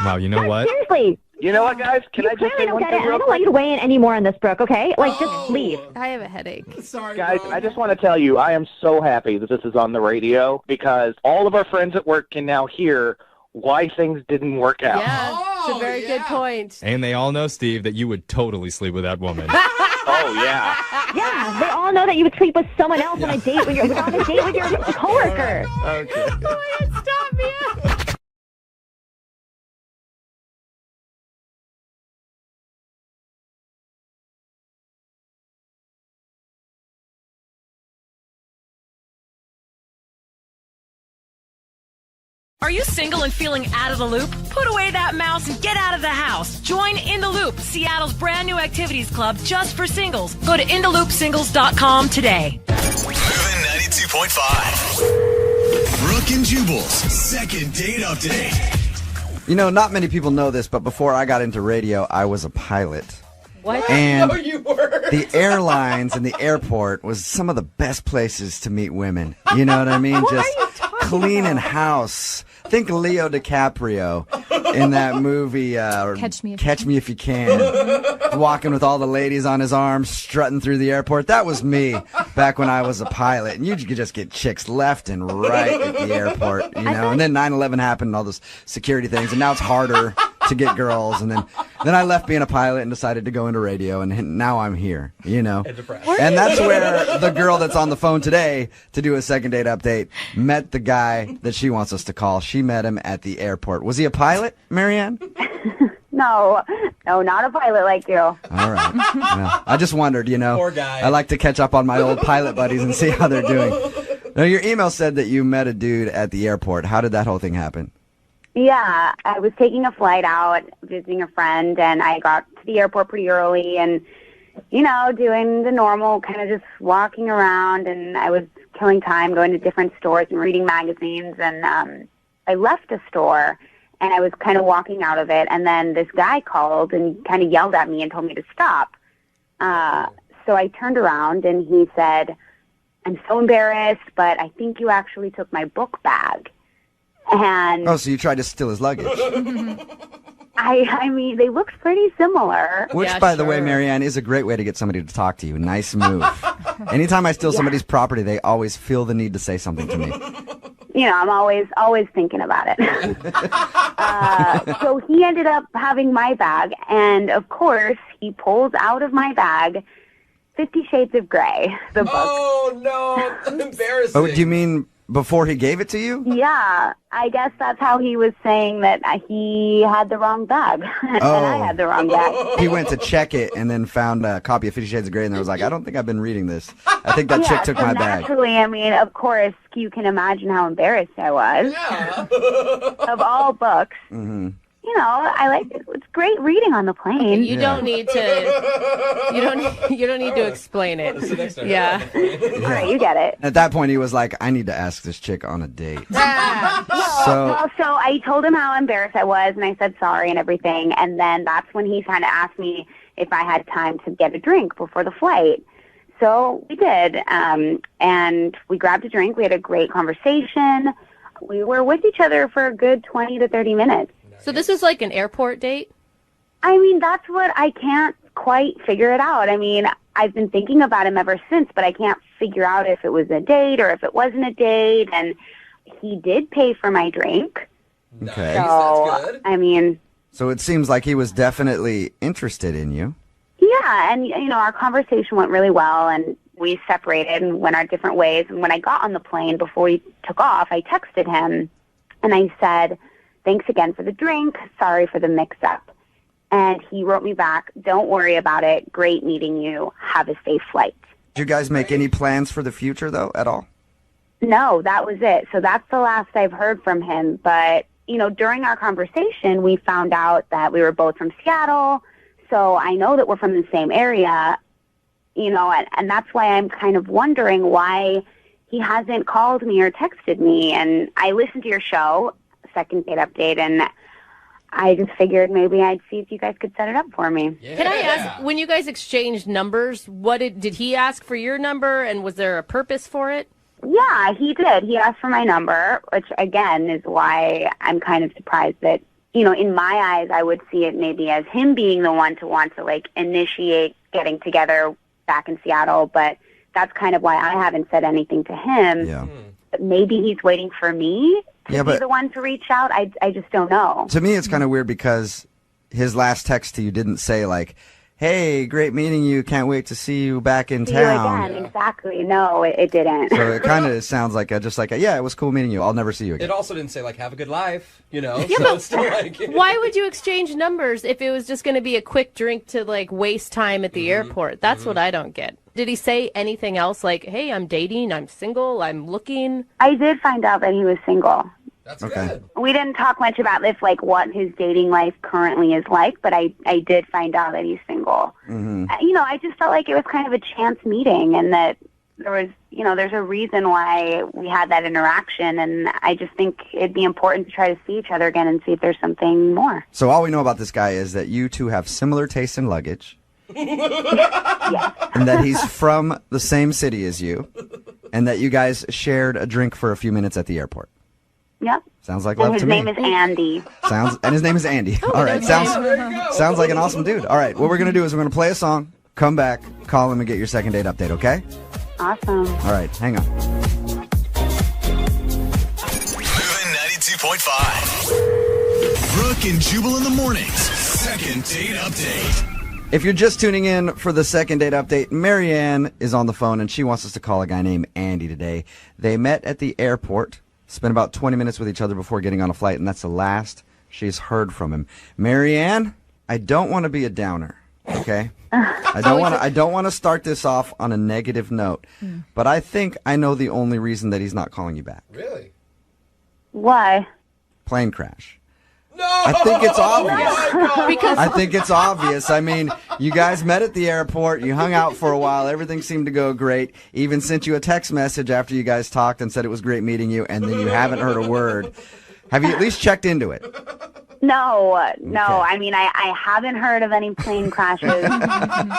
Wow, you know what? seriously. You know what, guys? Can You I just clearly say don't one get thing it. I real don't want quick? you to weigh in any more on this, Brooke, okay? Just leave. I have a headache. Sorry, Guys, bro. I just want to tell you, I am so happy that this is on the radio because all of our friends at work can now hear why things didn't work out. Yeah, it's a Oh, very good yeah. point. And they all know, Steve, that you would totally sleep with that woman. Oh, yeah. Yeah, they all know that you would sleep with someone else on a date when you're on a date with your coworker. Okay. Stop, Mia. Are you single and feeling out of the loop? Put away that mouse and get out of the house. Join In the Loop, Seattle's brand new activities club just for singles. Go to intheloopsingles.com today. Moving 92.5. Brooke and Jubal's second date update. You know, not many people know this, but before I got into radio, I was a pilot. What? And No, you were. the airlines and the airport was some of the best places to meet women. You know what I mean? Just cleaning house. Think Leo DiCaprio in that movie Catch Me If You Can. Walking with all the ladies on his arm, strutting through the airport. That was me back when I was a pilot. And you could just get chicks left and right at the airport, you know. And then 9/11 happened and all those security things. And now it's harder to get girls. And then Then I left being a pilot and decided to go into radio, and now I'm here, And depressed. And that's where the girl that's on the phone today to do a second date update met the guy that she wants us to call. She met him at the airport. Was he a pilot, Marianne? No, not a pilot like you. All right. Well, I just wondered, Poor guy. I like to catch up on my old pilot buddies and see how they're doing. Now, your email said that you met a dude at the airport. How did that whole thing happen? Yeah, I was taking a flight out, visiting a friend, and I got to the airport pretty early and, doing the normal, kind of just walking around, and I was killing time going to different stores and reading magazines, and I left a store, and I was kind of walking out of it, and then this guy called and kind of yelled at me and told me to stop. So I turned around, and he said, "I'm so embarrassed, but I think you actually took my book bag." And Oh, so you tried to steal his luggage. I mean, they looked pretty similar. Which, Yeah, by the way, sure. Marianne, is a great way to get somebody to talk to you. Nice move. Anytime I steal somebody's property, they always feel the need to say something to me. I'm always thinking about it. So he ended up having my bag, and of course, he pulls out of my bag 50 Shades of Grey, the book. Oh, no. Embarrassing. Oh, do you mean before he gave it to you? Yeah, I guess that's how he was saying that he had the wrong bag, and I had the wrong bag. He went to check it and then found a copy of 50 Shades of Grey and was like, I don't think I've been reading this. I think that chick took so my bag. naturally, I mean, of course, you can imagine how embarrassed I was. Yeah. Of all books. Mm-hmm. I like it. It's great reading on the plane. You don't need to. You don't need to explain it. Sit next to her. Yeah. All right, you get it. At that point, he was like, I need to ask this chick on a date. So, So I told him how embarrassed I was, and I said sorry and everything. And then that's when he kind of asked me if I had time to get a drink before the flight. So we did, and we grabbed a drink. We had a great conversation. We were with each other for a good 20 to 30 minutes. So this is like an airport date? I mean, that's what I can't quite figure it out. I mean, I've been thinking about him ever since, but I can't figure out if it was a date or if it wasn't a date. And he did pay for my drink. okay. So, That's good. I mean, So it seems like he was definitely interested in you. yeah, and, our conversation went really well, and we separated and went our different ways. And when I got on the plane before we took off, I texted him, and I said, "Thanks again for the drink. Sorry for the mix-up." And he wrote me back, "Don't worry about it. Great meeting you. Have a safe flight." Did you guys make any plans for the future, though, at all? No, that was it. So that's the last I've heard from him. But, during our conversation, we found out that we were both from Seattle. So I know that we're from the same area, and that's why I'm kind of wondering why he hasn't called me or texted me. And I listened to your show, Second Date Update, and I just figured maybe I'd see if you guys could set it up for me. Yeah. Can I ask, when you guys exchanged numbers, did he ask for your number, and was there a purpose for it? Yeah, he did. He asked for my number, which, again, is why I'm kind of surprised that, in my eyes, I would see it maybe as him being the one to want to, initiate getting together back in Seattle, but that's kind of why I haven't said anything to him. Yeah. But maybe he's waiting for me to be but the one to reach out. I just don't know. to me, it's kind of weird because his last text to you didn't say, like, hey, great meeting you. Can't wait to see you back in See you town. again. Exactly. No, it didn't. So it kind of sounds like yeah, it was cool meeting you. I'll never see you again. It also didn't say, have a good life, Yeah, so but it's still like... why would you exchange numbers if it was just going to be a quick drink to, waste time at the airport? That's what I don't get. Did he say anything else like, hey, I'm dating, I'm single, I'm looking? I did find out that he was single. That's Okay. good. We didn't talk much about this, what his dating life currently is like, but I did find out that he's single. Mm-hmm. I just felt like it was kind of a chance meeting, and that there was, there's a reason why we had that interaction, and I just think it'd be important to try to see each other again and see if there's something more. So all we know about this guy is that you two have similar tastes in luggage. And that he's from the same city as you. And that you guys shared a drink for a few minutes at the airport. Yep. Sounds like And love his to me. name is Andy. And his name is Andy. All right. Sounds like an awesome dude. All right. What we're going to do is we're going to play a song, come back, call him, and get your second date update, okay? Awesome. All right. Hang on. Moving 92.5. Brooke and Jubal in the mornings. Second date update. If you're just tuning in for the second date update, Marianne is on the phone and she wants us to call a guy named Andy today. They met at the airport, spent about 20 minutes with each other before getting on a flight, and that's the last she's heard from him. Marianne, I don't want to be a downer, okay? I don't want to start this off on a negative note, but I think I know the only reason that he's not calling you back. Really? Why? Plane crash. No! I think it's obvious. Because I think it's obvious. I mean, you guys met at the airport. You hung out for a while. Everything seemed to go great. Even sent you a text message after you guys talked and said it was great meeting you, and then you haven't heard a word. Have you at least checked into it? No. Okay. I mean, I haven't heard of any plane crashes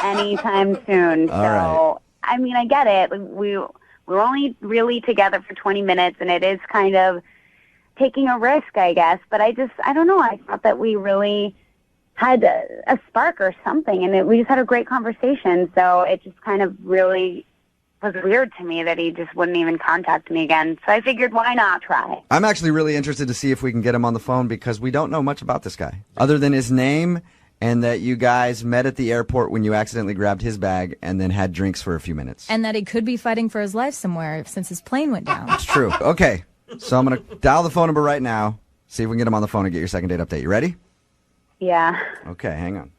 anytime soon. All right. I mean, I get it. We're only really together for 20 minutes, and it is kind of taking a risk, I guess. But I don't know. I thought that we really had a spark or something, and we just had a great conversation. So it just kind of really was weird to me that he just wouldn't even contact me again. So I figured, why not try? I'm actually really interested to see if we can get him on the phone because we don't know much about this guy other than his name and that you guys met at the airport when you accidentally grabbed his bag and then had drinks for a few minutes. And that he could be fighting for his life somewhere since his plane went down. It's true. Okay. So I'm going to dial the phone number right now, see if we can get him on the phone and get your second date update. You ready? Yeah. Okay, hang on.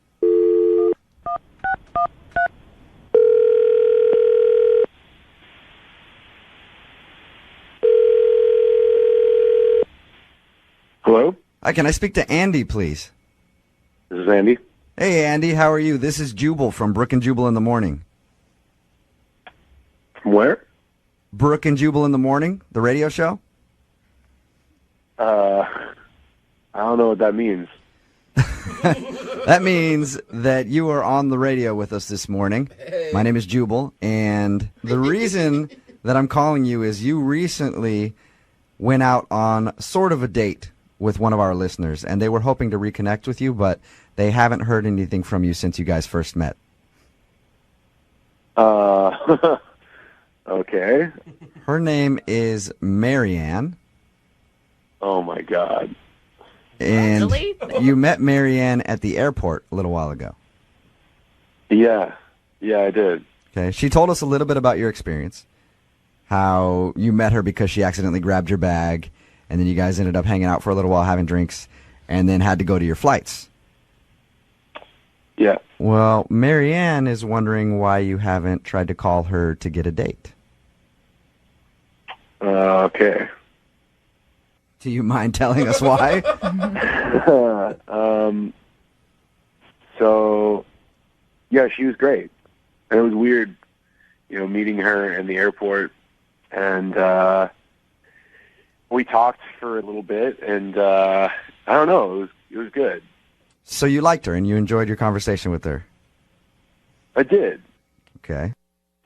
Hello? Hi, can I speak to Andy, please? This is Andy. Hey, Andy, how are you? This is Jubal from Brooke and Jubal in the Morning. From where? Brooke and Jubal in the Morning, the radio show? I don't know what that means. That means that you are on the radio with us this morning. Hey. My name is Jubal, and the reason that I'm calling you is you recently went out on sort of a date with one of our listeners, and they were hoping to reconnect with you, but they haven't heard anything from you since you guys first met. Okay. Her name is Marianne. Oh, my God. And Really? you met Marianne at the airport a little while ago. Yeah, I did. Okay. She told us a little bit about your experience, how you met her because she accidentally grabbed your bag, and then you guys ended up hanging out for a little while having drinks, and then had to go to your flights. Yeah. Well, Marianne is wondering why you haven't tried to call her to get a date. Okay. Do you mind telling us why? So, yeah, she was great. And it was weird, meeting her in the airport. And we talked for a little bit, and I don't know, it was good. So you liked her, and you enjoyed your conversation with her? I did. Okay.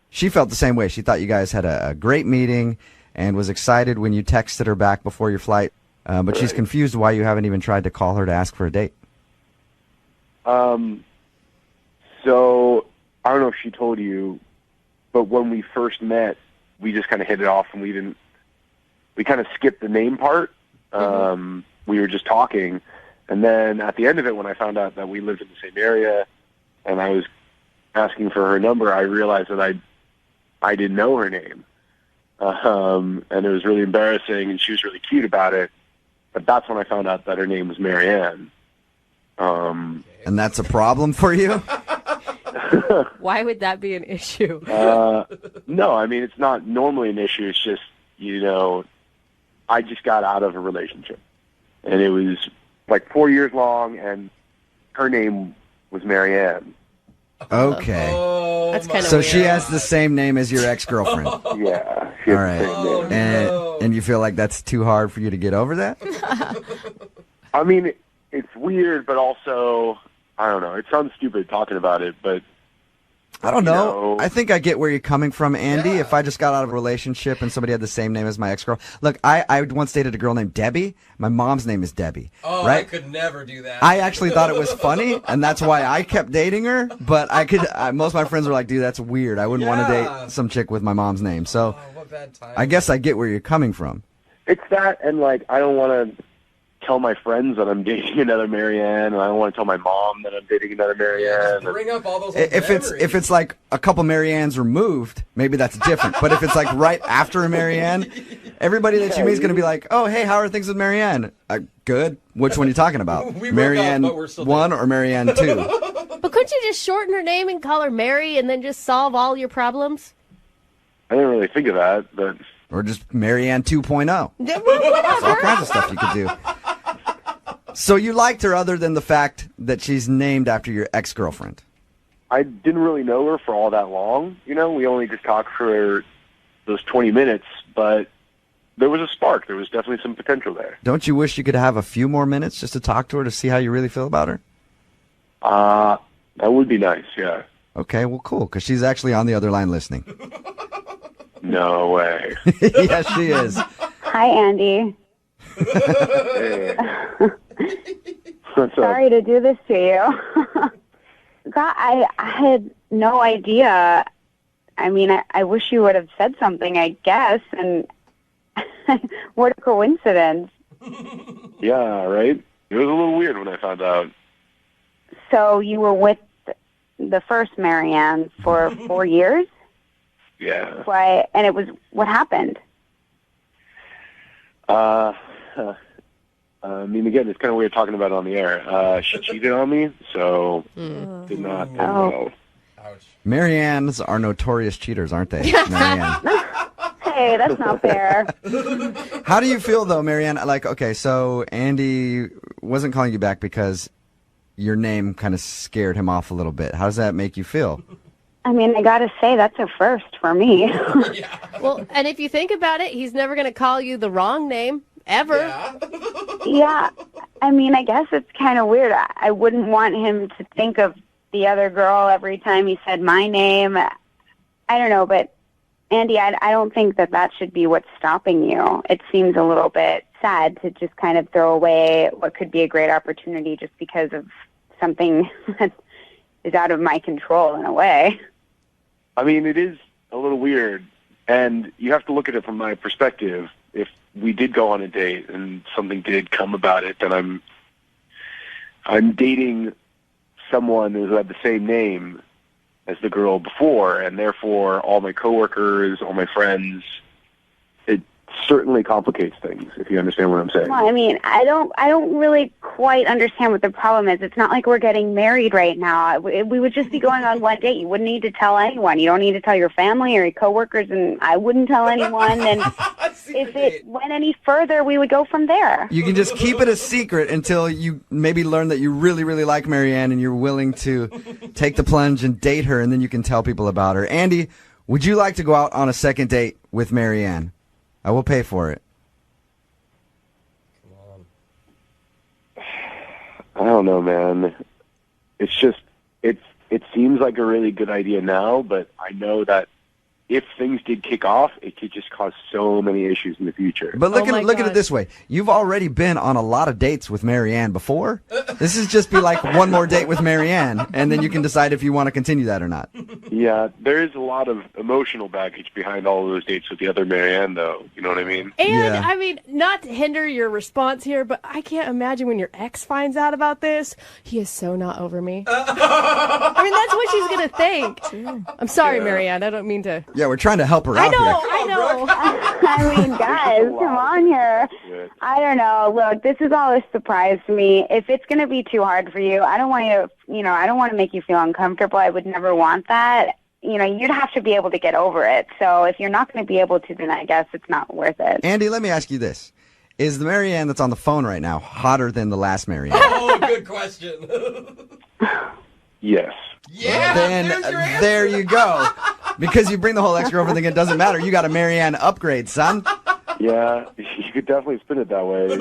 She felt the same way. She thought you guys had a great meeting and was excited when you texted her back before your flight. But she's confused why you haven't even tried to call her to ask for a date. So, I don't know if she told you, but when we first met, we just kind of hit it off, and we kind of skipped the name part. We were just talking. And then at the end of it, when I found out that we lived in the same area and I was asking for her number, I realized that I didn't know her name. And it was really embarrassing, and she was really cute about it. But that's when I found out that her name was Marianne. And that's a problem for you? Why would that be an issue? No, I mean, it's not normally an issue. It's just, I just got out of a relationship. And it was like 4 years long, and her name was Marianne. Okay. Oh, That's kind of So weird. she has the same name as your ex-girlfriend. Yeah. All right. Oh, no. And you feel like that's too hard for you to get over that? I mean, it's weird, but also, I don't know. It sounds stupid talking about it, but I don't know. I think I get where you're coming from, Andy. Yeah. If I just got out of a relationship and somebody had the same name as my ex-girl. Look, I once dated a girl named Debbie. My mom's name is Debbie. Oh, right? I could never do that. I actually thought it was funny, and that's why I kept dating her. But most of my friends were like, dude, that's weird. I wouldn't want to Yeah. date some chick with my mom's name. So Oh, what bad time. I guess I get where you're coming from. it's that, and, like, I don't want to tell my friends that I'm dating another Marianne, and I don't want to tell my mom that I'm dating another Marianne. Bring up all those old If it's like a couple Mariannes removed, maybe that's different. But if it's like right after a Marianne, everybody that you meet is going to be like, oh, hey, how are things with Marianne? Good. Which one are you talking about? Marianne 1 or Marianne 2? But couldn't you just shorten her name and call her Mary and then just solve all your problems? I didn't really think of that, but... Or just Marianne 2.0. There's all kinds of stuff you could do. So you liked her other than the fact that she's named after your ex-girlfriend? I didn't really know her for all that long. You know, we only just talked for those 20 minutes, but there was a spark. There was definitely some potential there. Don't you wish you could have a few more minutes just to talk to her to see how you really feel about her? That would be nice, yeah. Okay, well, cool, because she's actually on the other line listening. No way. Yes, she is. Hi, Andy. Hey. What's up? Sorry to do this to you. God, I had no idea. I mean, I wish you would have said something, I guess, and what a coincidence. Yeah, right? It was a little weird when I found out. So you were with the first Marianne for 4 years? Yeah. Why? And it was, what happened? I mean, again, it's kind of weird talking about it on the air. She cheated on me, so did not end well. Mariannes are notorious cheaters, aren't they, Marianne? Hey, that's not fair. How do you feel, though, Marianne? Like, okay, so Andy wasn't calling you back because your name kind of scared him off a little bit. How does that make you feel? I mean, I gotta say, that's a first for me. Well, and if you think about it, he's never going to call you the wrong name, ever. Yeah, I mean, I guess it's kind of weird. I wouldn't want him to think of the other girl every time he said my name. I don't know, but Andy, I don't think that should be what's stopping you. It seems a little bit sad to just kind of throw away what could be a great opportunity just because of something that is out of my control in a way. I mean, it is a little weird, and you have to look at it from my perspective. If we did go on a date and something did come about it, then I'm dating someone who had the same name as the girl before, and therefore all my coworkers, all my friends, it certainly complicates things, if you understand what I'm saying. Well, I mean, I don't really quite understand what the problem is. It's not like we're getting married right now. We would just be going on one date. You wouldn't need to tell anyone. You don't need to tell your family or your coworkers, and I wouldn't tell anyone. And if it went any further, we would go from there. You can just keep it a secret until you maybe learn that you really, really like Marianne and you're willing to take the plunge and date her, and then you can tell people about her. Andy, would you like to go out on a second date with Marianne? I will pay for it. I don't know, man. It's just, it seems like a really good idea now, but I know that if things did kick off, it could just cause so many issues in the future. But look at it this way. You've already been on a lot of dates with Marianne before. This is just be like one more date with Marianne, and then you can decide if you want to continue that or not. Yeah, there is a lot of emotional baggage behind all of those dates with the other Marianne, though. You know what I mean? And, I mean, not to hinder your response here, but I can't imagine when your ex finds out about this. He is so not over me. I mean, that's what she's going to think. I'm sorry, Marianne. I don't mean to... Yeah, we're trying to help her out here. I know. I mean, guys, come on here. I don't know. Look, this is all a surprise to me. If it's going to be too hard for you, I don't want you, I don't want to make you feel uncomfortable. I would never want that. You'd have to be able to get over it. So if you're not going to be able to, then I guess it's not worth it. Andy, let me ask you this. Is the Marianne that's on the phone right now hotter than the last Marianne? Oh, good question. Yes. Yeah. Then there you go. Because you bring the whole ex-girlfriend thing, it doesn't matter. You got a Marianne upgrade, son. Yeah, you could definitely spin it that way.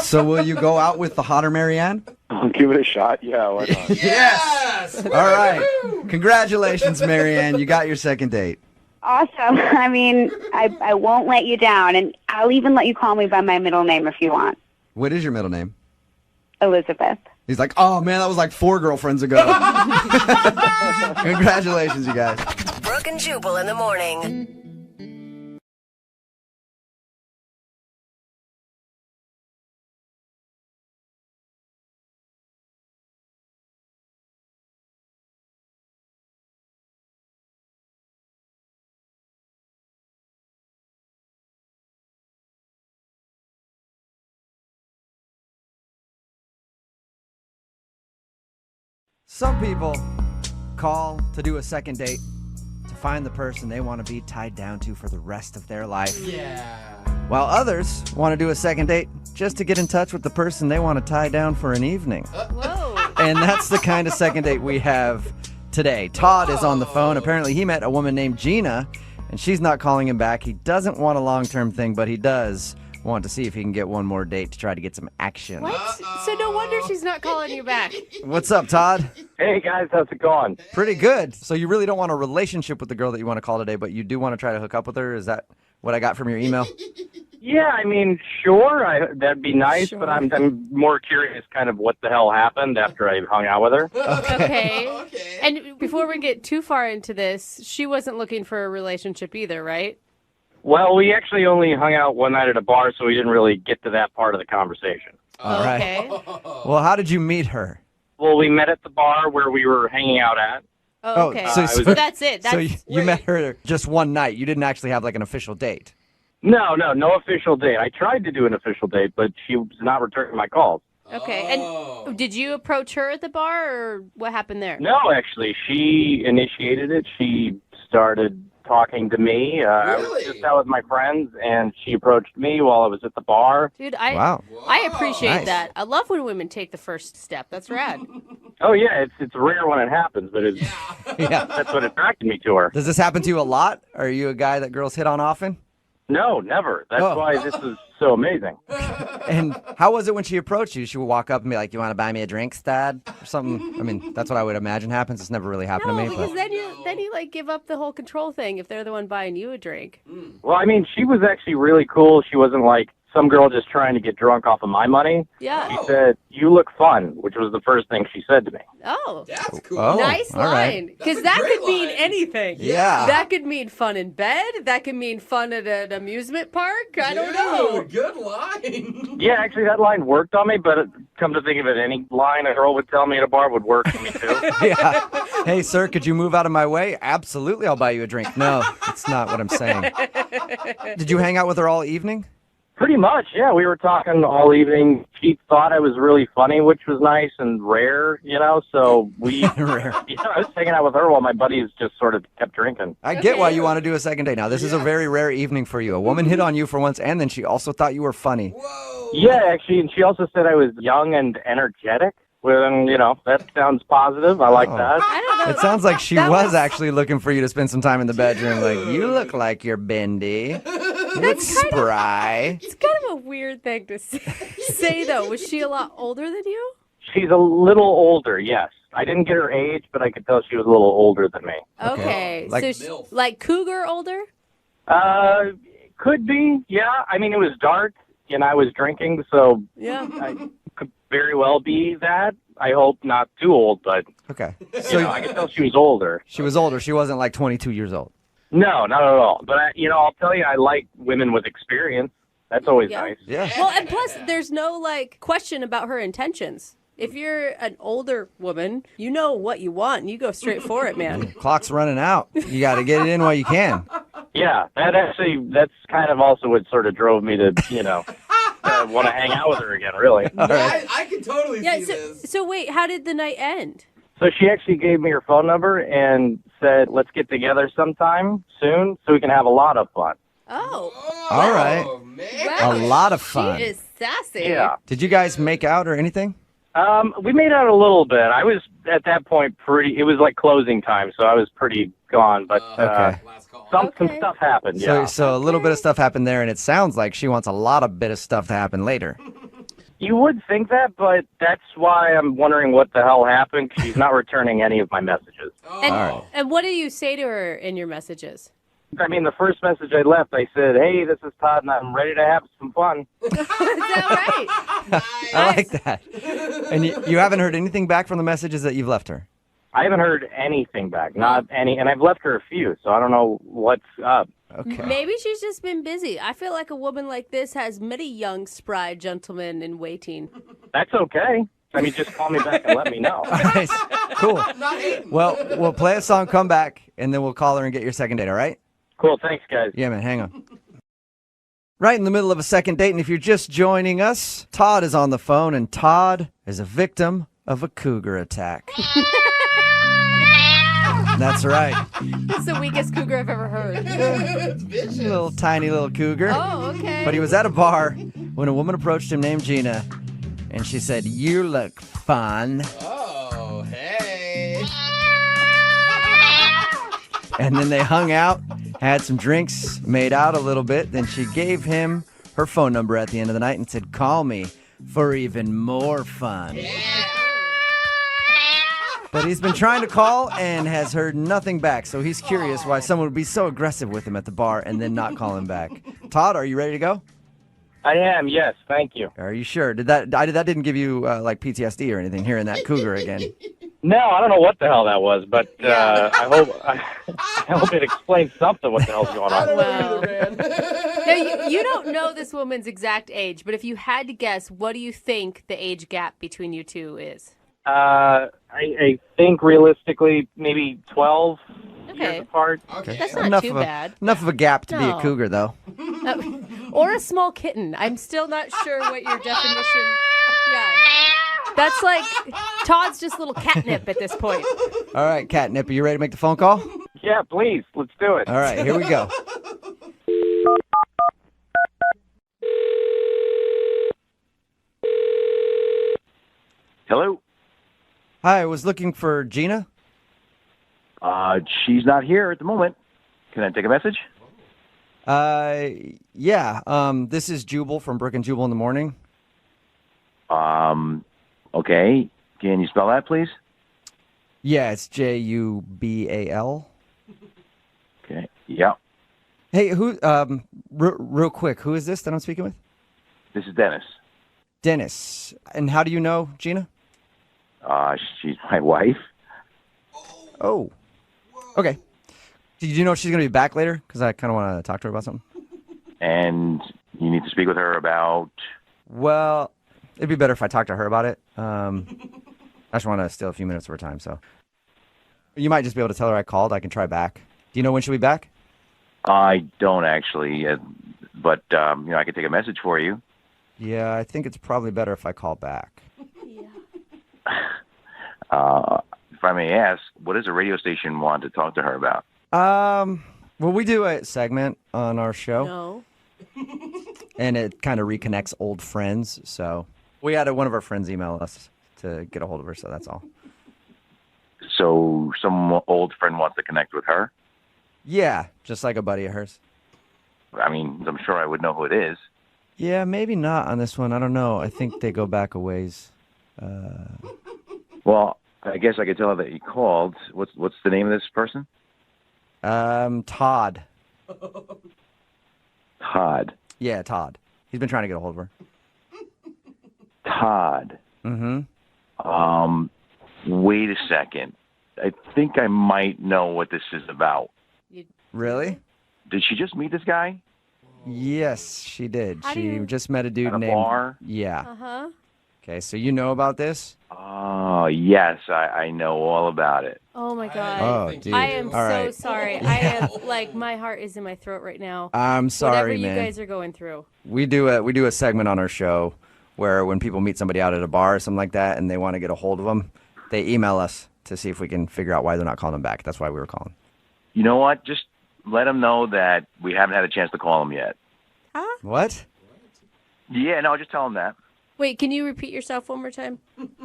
So will you go out with the hotter Marianne? I'll give it a shot. Yeah, why not? Yes! All right. Congratulations, Marianne. You got your second date. Awesome. I mean, I won't let you down, and I'll even let you call me by my middle name if you want. What is your middle name? Elizabeth. He's like, oh, man, that was like 4 girlfriends ago. Congratulations, you guys. Brooke and Jubal in the morning. Some people call to do a second date to find the person they want to be tied down to for the rest of their life. Yeah. While others want to do a second date just to get in touch with the person they want to tie down for an evening. Whoa. And that's the kind of second date we have today. Todd is on the phone. Apparently he met a woman named Gina, and she's not calling him back. He doesn't want a long-term thing, but he does want to see if he can get one more date to try to get some action. What? So no wonder she's not calling you back. What's up, Todd? Hey, guys. How's it going? Pretty good. So you really don't want a relationship with the girl that you want to call today, but you do want to try to hook up with her? Is that what I got from your email? Yeah, I mean, sure, that'd be nice, Sure. but I'm more curious kind of what the hell happened after I hung out with her. Okay. And before we get too far into this, she wasn't looking for a relationship either, right? Well, we actually only hung out one night at a bar, so we didn't really get to that part of the conversation. All right. Okay. Well, how did you meet her? Well, we met at the bar where we were hanging out at. Oh, okay. so- So that's it. So you met her just one night. You didn't actually have like an official date. No official date. I tried to do an official date, but she was not returning my calls. Okay. And did you approach her at the bar, or what happened there? No, actually, she initiated it. She started talking to me. I was just out with my friends, and she approached me while I was at the bar. Dude, I appreciate Nice. that. I love when women take the first step. That's rad. Oh, yeah, it's rare when it happens, but Yeah. that's what attracted me to her. Does this happen to you a lot? Are you a guy that girls hit on often? No, never. That's Oh. why this is so amazing. And how was it when she approached you? She would walk up and be like, "You want to buy me a drink, Dad?" Or something. I mean, that's what I would imagine happens. It's never really happened No, to me. because But then you like give up the whole control thing if they're the one buying you a drink. Well, I mean, she was actually really cool. She wasn't like some girl just trying to get drunk off of my money. Yeah. She said, "You look fun," which was the first thing she said to me. Oh, That's cool. Oh, nice all right. line. Because That's a that great could mean line. anything. Yeah. That could mean fun in bed. That could mean fun at an amusement park. I don't know. Dude, good line. Yeah, actually, that line worked on me, but come to think of it, any line a girl would tell me at a bar would work for me, too. yeah. Hey, sir, could you move out of my way? Absolutely, I'll buy you a drink. No, that's not what I'm saying. Did you hang out with her all evening? Pretty much, yeah. We were talking all evening. She thought I was really funny, which was nice and rare, so we... Rare. I was hanging out with her while my buddies just sort of kept drinking. I get why you want to do a second date. Now, this is a very rare evening for you. A woman hit on you for once, and then she also thought you were funny. Yeah, actually, and she also said I was young and energetic. Well, that sounds positive. I like that. I don't know. It sounds like she That was actually looking for you to spend some time in the bedroom. Like, you look like you're bendy. You look spry. It's kind of a weird thing to say, though. Was she a lot older than you? She's a little older, yes. I didn't get her age, but I could tell she was a little older than me. Okay. Like- So, like cougar older? Could be, yeah. I mean, it was dark, and I was drinking, so Yeah. I could very well be that. I hope not too old, but Okay. so I could tell she was older. She was older. She wasn't like 22 years old. No, not at all. But I'll tell you, I like women with experience. That's always Yeah. nice. Yeah. Well, and plus, there's no question about her intentions. If you're an older woman, you know what you want, and you go straight for it, man. Clock's running out. You got to get it in while you can. Yeah, that's kind of also what sort of drove me to, want to hang out with her again, really. No, I can totally Yeah. see this. So wait, how did the night end? So she actually gave me her phone number and said, let's get together sometime soon so we can have a lot of fun. Oh, All right. Man. wow. A lot of fun. She is sassy. Yeah. Did you guys make out or anything? We made out a little bit. I was, at that point, it was like closing time, so I was pretty gone. But Okay. Last call. some stuff happened, yeah. So a little bit of stuff happened there, and it sounds like she wants a lot of bit of stuff to happen later. You would think that, but that's why I'm wondering what the hell happened. 'Cause she's not returning any of my messages. And, All right. and what do you say to her in your messages? I mean, the first message I left, I said, hey, this is Todd, and I'm ready to have some fun. Is that right? I like that. And you haven't heard anything back from the messages that you've left her? I haven't heard anything back, not any, and I've left her a few, so I don't know what's up. Okay. Maybe she's just been busy. I feel like a woman like this has many young, spry gentlemen in waiting. That's okay. I mean, just call me back and let me know. Nice. Cool. Well, we'll play a song, come back, and then we'll call her and get your second date, all right? Cool, thanks, guys. Yeah, man, hang on. Right in the middle of a second date, and if you're just joining us, Todd is on the phone, and Todd is a victim of a cougar attack. That's right. That's the weakest cougar I've ever heard. Little tiny little cougar. Oh, okay. But he was at a bar when a woman approached him named Gina, and she said, "You look fun." Oh, hey. And then they hung out, had some drinks, made out a little bit. Then she gave him her phone number at the end of the night and said, "Call me for even more fun." But he's been trying to call and has heard nothing back. So he's curious why someone would be so aggressive with him at the bar and then not call him back. Todd, are you ready to go? I am, yes, thank you. Are you sure? That didn't give you like PTSD or anything, hearing that cougar again? No, I don't know what the hell that was, but I hope it explains something what the hell's going on. Wow. Now, you don't know this woman's exact age, but if you had to guess, what do you think the age gap between you two is? I think realistically maybe 12 years apart. Okay. That's not too bad. Enough of a gap to be a No. cougar, though. Or a small kitten. I'm still not sure what your definition. Yeah. That's like Todd's just little catnip at this point. All right, Catnip, are you ready to make the phone call? Yeah, please, let's do it. All right, here we go. Hello? Hi, I was looking for Gina. She's not here at the moment. Can I take a message? Yeah. This is Jubal from Brooke and Jubal in the morning. Okay. Can you spell that, please? Yeah, it's Jubal. Okay. Yeah. Hey, who? Real quick, who is this that I'm speaking with? This is Dennis. Dennis. And how do you know Gina? She's my wife. Oh. Okay. Did you know she's going to be back later? Because I kind of want to talk to her about something. And you need to speak with her about... Well, it'd be better if I talked to her about it. I just want to steal a few minutes of her time, so. You might just be able to tell her I called. I can try back. Do you know when she'll be back? I don't actually, but I could take a message for you. Yeah, I think it's probably better if I call back. If I may ask, what does a radio station want to talk to her about? Well, we do a segment on our show. No. And it kind of reconnects old friends, so we had one of our friends email us to get a hold of her, so that's all. So some old friend wants to connect with her? Yeah, just like a buddy of hers. I mean, I'm sure I would know who it is. Yeah, maybe not on this one. I don't know. I think they go back a ways. Well, I guess I could tell her that you called. What's the name of this person? Todd. Todd. Yeah, Todd. He's been trying to get a hold of her. Todd. Mm-hmm. Wait a second. I think I might know what this is about. Really? Did she just meet this guy? Yes, she did. How do She you- just met a dude At a named... bar? Yeah. Uh-huh. Okay, so you know about this? Oh, yes, I know all about it. Oh, my God. Oh, dude. I am All so right. sorry. I am, like, my heart is in my throat right now. I'm sorry, Whatever you man. guys are going through. We do a segment on our show where when people meet somebody out at a bar or something like that and they want to get a hold of them, they email us to see if we can figure out why they're not calling them back. That's why we were calling. You know what? Just let them know that we haven't had a chance to call them yet. What? Yeah, no, just tell them that. Wait, can you repeat yourself one more time?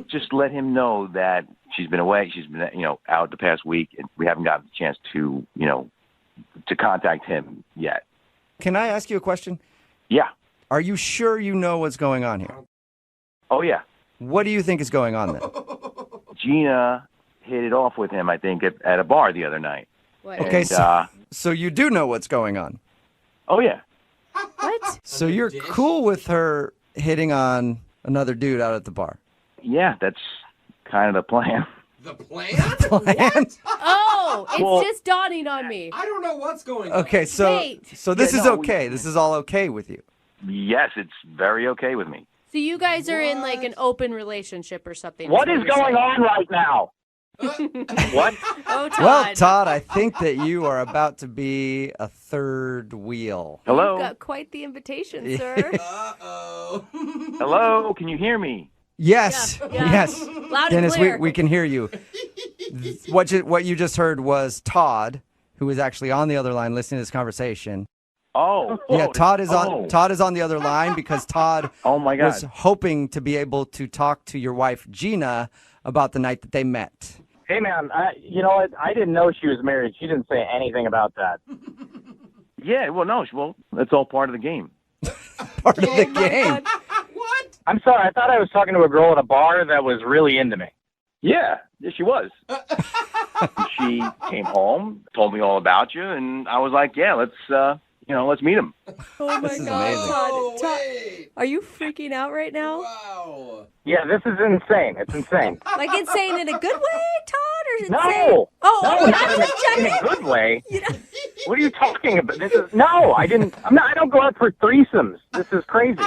Just let him know that she's been away. She's been, out the past week, and we haven't gotten a chance to, to contact him yet. Can I ask you a question? Yeah. Are you sure you know what's going on here? Oh, yeah. What do you think is going on then? Gina hit it off with him, I think, at a bar the other night. What? Okay, And, so you do know what's going on. Oh, yeah. What? So you're cool with her hitting on another dude out at the bar? Yeah, that's kind of the plan. The plan? Plan? Oh, it's Well- just dawning on me. I don't know what's going on. Okay, so Wait. this Yeah, is no, okay. This is all okay with you. Yes, it's very okay with me. So you guys are in like an open relationship or something. What is you're going saying. on right now? What? Oh, Todd. Well, Todd, I think that you are about to be a third wheel. Hello? You've got quite the invitation, sir. Uh-oh. Hello? Can you hear me? Yes, Yeah. yes. Loud and Dennis, clear. we can hear you. What you just heard was Todd, who is actually on the other line listening to this conversation. Oh. Yeah, Todd is Oh. on the other line because Todd Oh, my God. was hoping to be able to talk to your wife Gina about the night that they met. Hey, man, you know what? I didn't know she was married. She didn't say anything about that. Yeah, well, that's all part of the game. Part of the game. I'm sorry. I thought I was talking to a girl at a bar that was really into me. Yeah, she was. She came home, told me all about you, and I was like, yeah, let's meet him. Oh my This is God, amazing. Todd, are you freaking out right now? Wow. Yeah, this is insane. It's insane. Like insane in a good way, Todd, or insane? No. Oh, No, that's not just in a checking. good way. What are you talking about? I don't go out for threesomes. This is crazy.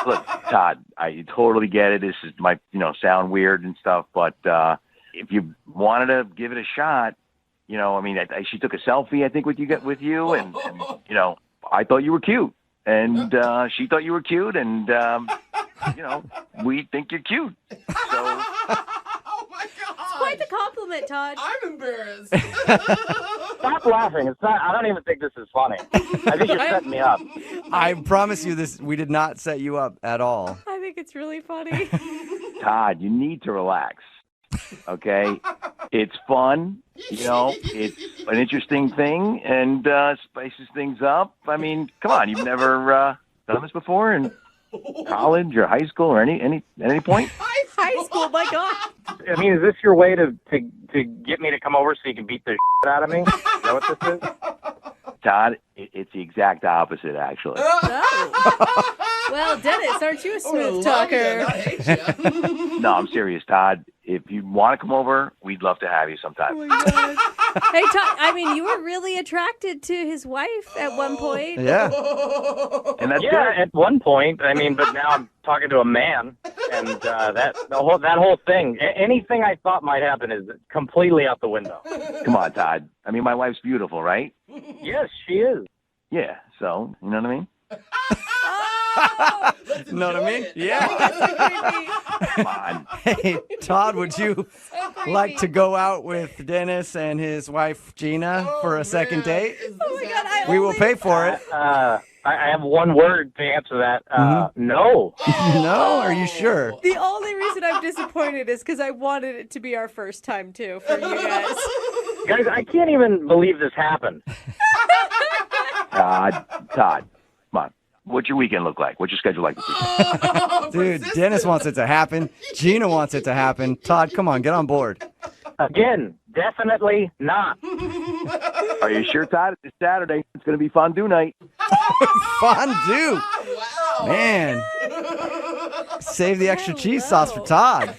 Look, Todd, I totally get it. This is might sound weird and stuff, but if you wanted to give it a shot, she took a selfie, I think, with you, and I thought you were cute, and she thought you were cute, and we think you're cute. So. It's quite the compliment, Todd. I'm embarrassed. Stop laughing. It's not. I don't even think this is funny. I think you're setting me up. I promise you this, we did not set you up at all. I think it's really funny. Todd, you need to relax. Okay? It's fun. It's an interesting thing and spices things up. I mean, come on, you've never done this before in college or high school or any point? High school, my God. I mean, is this your way to get me to come over so you can beat the shit out of me? Is that what this is? Todd, it's the exact opposite, actually. Well, Dennis, aren't you a smooth talker? No, I'm serious, Todd. If you want to come over, we'd love to have you sometime. Oh my God. Hey, Todd, I mean, you were really attracted to his wife at one point. Yeah. And that's Yeah, good. at one point. I mean, but now I'm talking to a man, and that whole thing. Anything I thought might happen is completely out the window. Come on, Todd. I mean, my wife's beautiful, right? Yes, she is. Yeah, so, you know what I mean? Know what I mean? Yeah. Come on. Hey, Todd, would you like to go out with Dennis and his wife Gina for a second date? Oh my God, We will pay for it. I have one word to answer that. No. No? Are you sure? The only reason I'm disappointed is because I wanted it to be our first time, too, for you guys. Guys, I can't even believe this happened. Todd, come on. What's your weekend look like? What's your schedule like this weekend? Dude, Dennis wants it to happen. Gina wants it to happen. Todd, come on, get on board. Again, definitely not. Are you sure, Todd? It's Saturday. It's going to be fondue night. Fondue. Wow. Man. Save the extra cheese sauce for Todd.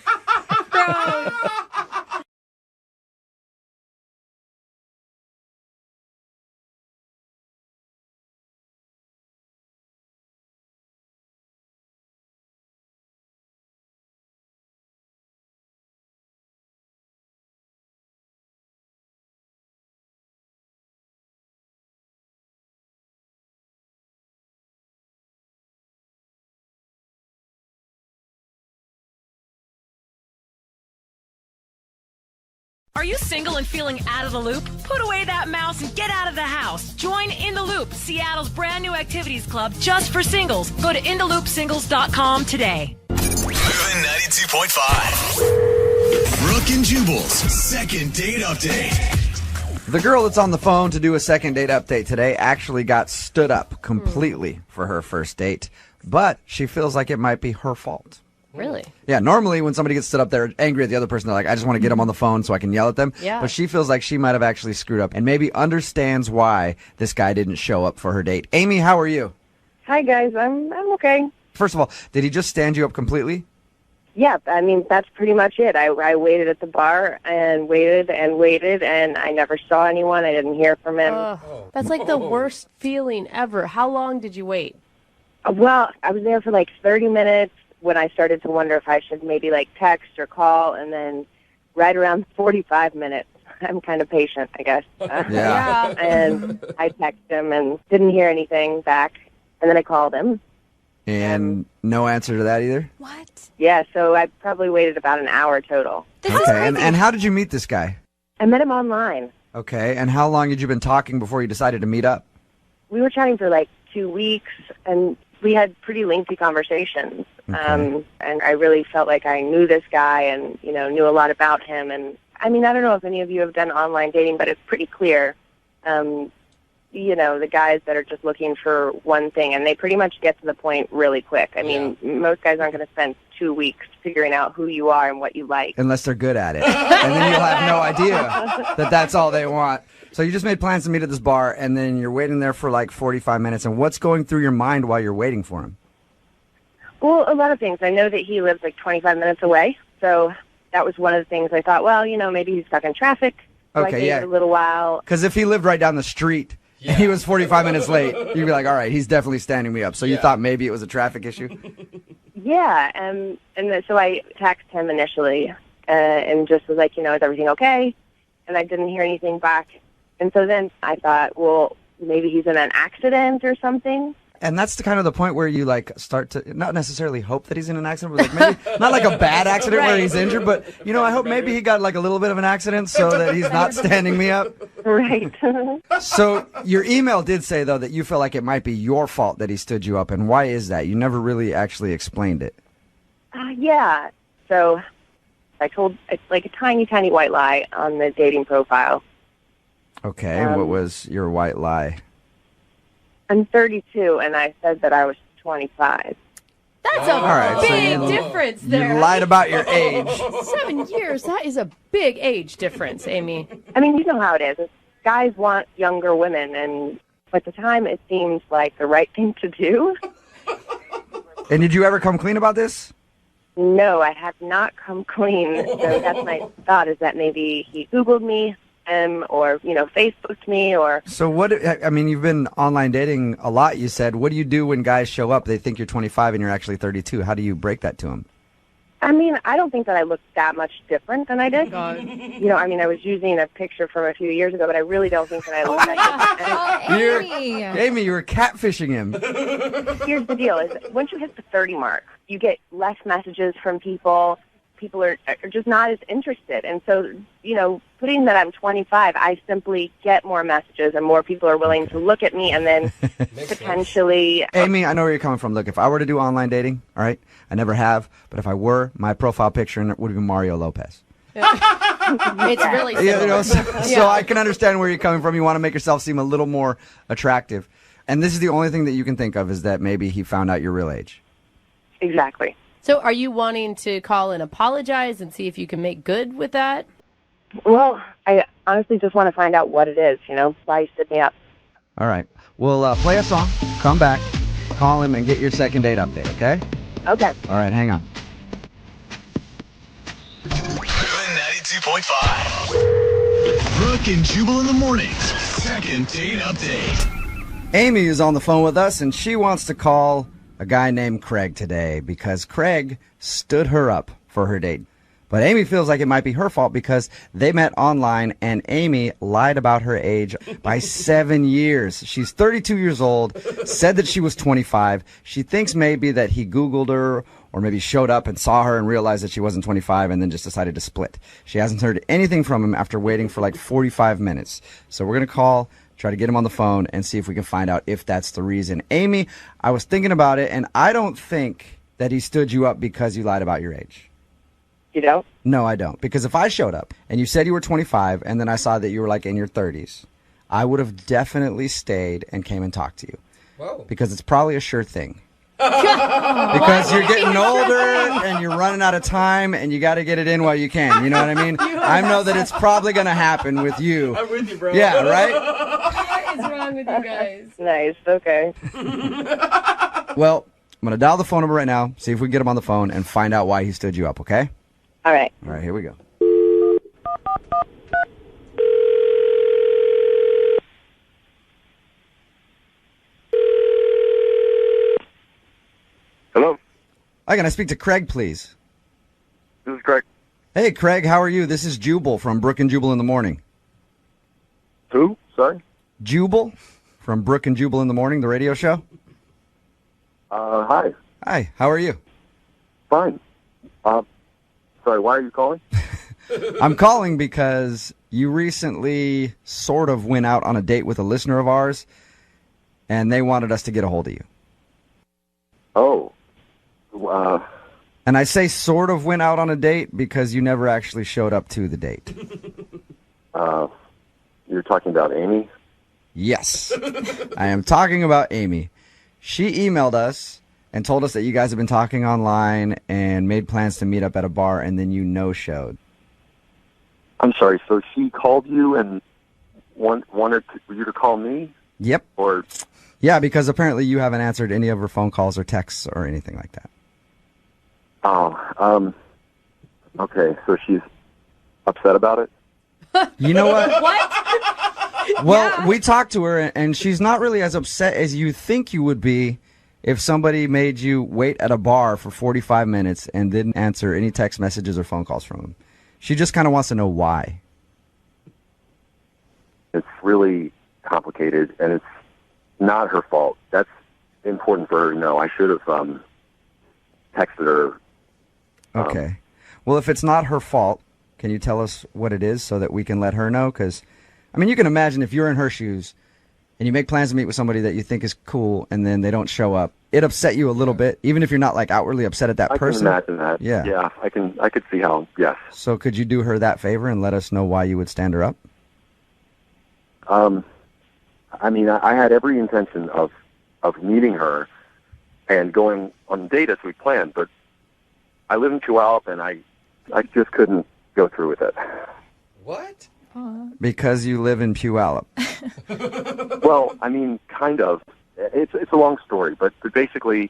Are you single and feeling out of the loop? Put away that mouse and get out of the house. Join In the Loop, Seattle's brand new activities club just for singles. Go to intheloopsingles.com today. Moving 92.5. Brooke and Jubal's second date update. The girl that's on the phone to do a second date update today actually got stood up completely for her first date, but she feels like it might be her fault. Really? Yeah, normally when somebody gets stood up, they're angry at the other person. They're like, I just want to get them on the phone so I can yell at them. Yeah. But she feels like she might have actually screwed up and maybe understands why this guy didn't show up for her date. Amy, how are you? Hi, guys. I'm okay. First of all, did he just stand you up completely? Yeah, I mean, that's pretty much it. I waited at the bar and waited, and I never saw anyone. I didn't hear from him. That's like the worst feeling ever. How long did you wait? Well, I was there for like 30 minutes when I started to wonder if I should maybe like text or call, and then right around 45 minutes, I'm kind of patient, I guess. Yeah. And I texted him and didn't hear anything back, and then I called him, And no answer to that either? Yeah, so I probably waited about an hour total. Okay, and how did you meet this guy? I met him online. Okay, and how long had you been talking before you decided to meet up? We were chatting for like 2 weeks, and we had pretty lengthy conversations. And I really felt like I knew this guy and, knew a lot about him. And, I mean, I don't know if any of you have done online dating, but it's pretty clear, the guys that are just looking for one thing, and they pretty much get to the point really quick. I mean, most guys aren't going to spend 2 weeks figuring out who you are and what you like. Unless they're good at it. And then you'll have no idea that that's all they want. So you just made plans to meet at this bar, and then you're waiting there for like 45 minutes. And what's going through your mind while you're waiting for him? Well, a lot of things. I know that he lives like 25 minutes away, so that was one of the things I thought, well, maybe he's stuck in traffic. So I waited a little while. Because if he lived right down the street and he was 45 minutes late, you'd be like, all right, he's definitely standing me up. So you thought maybe it was a traffic issue? Yeah, so I texted him initially and just was like, is everything okay? And I didn't hear anything back. And so then I thought, well, maybe he's in an accident or something. And that's the kind of the point where you start to not necessarily hope that he's in an accident, but maybe not like a bad accident where he's injured, but I hope maybe he got like a little bit of an accident so that he's not standing me up. Right. So your email did say though that you feel like it might be your fault that he stood you up, and why is that? You never really actually explained it. Yeah. So I told it's like a tiny, tiny white lie on the dating profile. Okay. What was your white lie? I'm 32, and I said that I was 25. That's a big difference there. You lied about your age. 7 years, that is a big age difference, Amy. I mean, you know how it is. Guys want younger women, and at the time, it seems like the right thing to do. And did you ever come clean about this? No, I have not come clean. So that's my thought, is that maybe he Googled me. Or Facebooked me, or so what? I mean, you've been online dating a lot. You said, what do you do when guys show up? They think you're 25 and you're actually 32. How do you break that to them? I mean, I don't think that I look that much different than I did. I mean, I was using a picture from a few years ago, but I really don't think that I look that different. Amy, you were catfishing him. Here's the deal: is once you hit the 30 mark, you get less messages from people. People are just not as interested. And so, putting that I'm 25, I simply get more messages and more people are willing to look at me and then potentially... Amy, I know where you're coming from. Look, if I were to do online dating, all right, I never have, but if I were, my profile picture would be Mario Lopez. It's really similar. So I can understand where you're coming from. You want to make yourself seem a little more attractive. And this is the only thing that you can think of, is that maybe he found out your real age. Exactly. So are you wanting to call and apologize and see if you can make good with that? Well, I honestly just want to find out what it is, why he stood me up. All right. We'll play a song, come back, call him, and get your second date update, okay? Okay. All right, hang on. 92.5. Brooke and Jubal in the mornings. Second date update. Amy is on the phone with us, and she wants to call a guy named Craig today because Craig stood her up for her date. But Amy feels like it might be her fault because they met online and Amy lied about her age by 7 years. She's 32 years old, said that she was 25. She thinks maybe that he Googled her or maybe showed up and saw her and realized that she wasn't 25 and then just decided to split. She hasn't heard anything from him after waiting for like 45 minutes. So we're going to call, try to get him on the phone and see if we can find out if that's the reason. Amy, I was thinking about it, and I don't think that he stood you up because you lied about your age. You don't? No, I don't. Because if I showed up and you said you were 25 and then I saw that you were like in your 30s, I would have definitely stayed and came and talked to you. Whoa. Because it's probably a sure thing. Because you're getting older and you're running out of time and you got to get it in while you can. You know what I mean? I know that it's probably going to happen with you. I'm with you, bro. Yeah, right? What is wrong with you guys? Nice. Okay. Well, I'm going to dial the phone number right now, see if we can get him on the phone and find out why he stood you up, okay? All right. All right, here we go. Hello? Hi, can I speak to Craig, please? This is Craig. Hey, Craig, how are you? This is Jubal from Brooke and Jubal in the Morning. Who? Sorry? Jubal from Brooke and Jubal in the Morning, the radio show. Hi. Hi, how are you? Fine. Sorry, why are you calling? I'm calling because you recently sort of went out on a date with a listener of ours, and they wanted us to get a hold of you. Oh. And I say sort of went out on a date because you never actually showed up to the date. You're talking about Amy? Yes. I am talking about Amy. She emailed us and told us that you guys have been talking online and made plans to meet up at a bar, and then you no-showed. I'm sorry, so she called you and wanted you to call me? Yep. Or Yeah, because apparently you haven't answered any of her phone calls or texts or anything like that. Okay, so she's upset about it? You know what? What? Well, we talked to her, and she's not really as upset as you think you would be if somebody made you wait at a bar for 45 minutes and didn't answer any text messages or phone calls from them. She just kind of wants to know why. It's really complicated, and it's not her fault. That's important for her to know. I should have texted her. Okay. Well, if it's not her fault, can you tell us what it is so that we can let her know? Because, I mean, you can imagine if you're in her shoes and you make plans to meet with somebody that you think is cool and then they don't show up, it upset you a little bit, even if you're not, like, outwardly upset at that person. I can imagine that. Yeah. I could see how, yes. So could you do her that favor and let us know why you would stand her up? I mean, I had every intention of meeting her and going on a date as we planned, but I live in Puyallup, and I just couldn't go through with it. What? Because you live in Puyallup. Well, I mean, kind of. It's a long story, but basically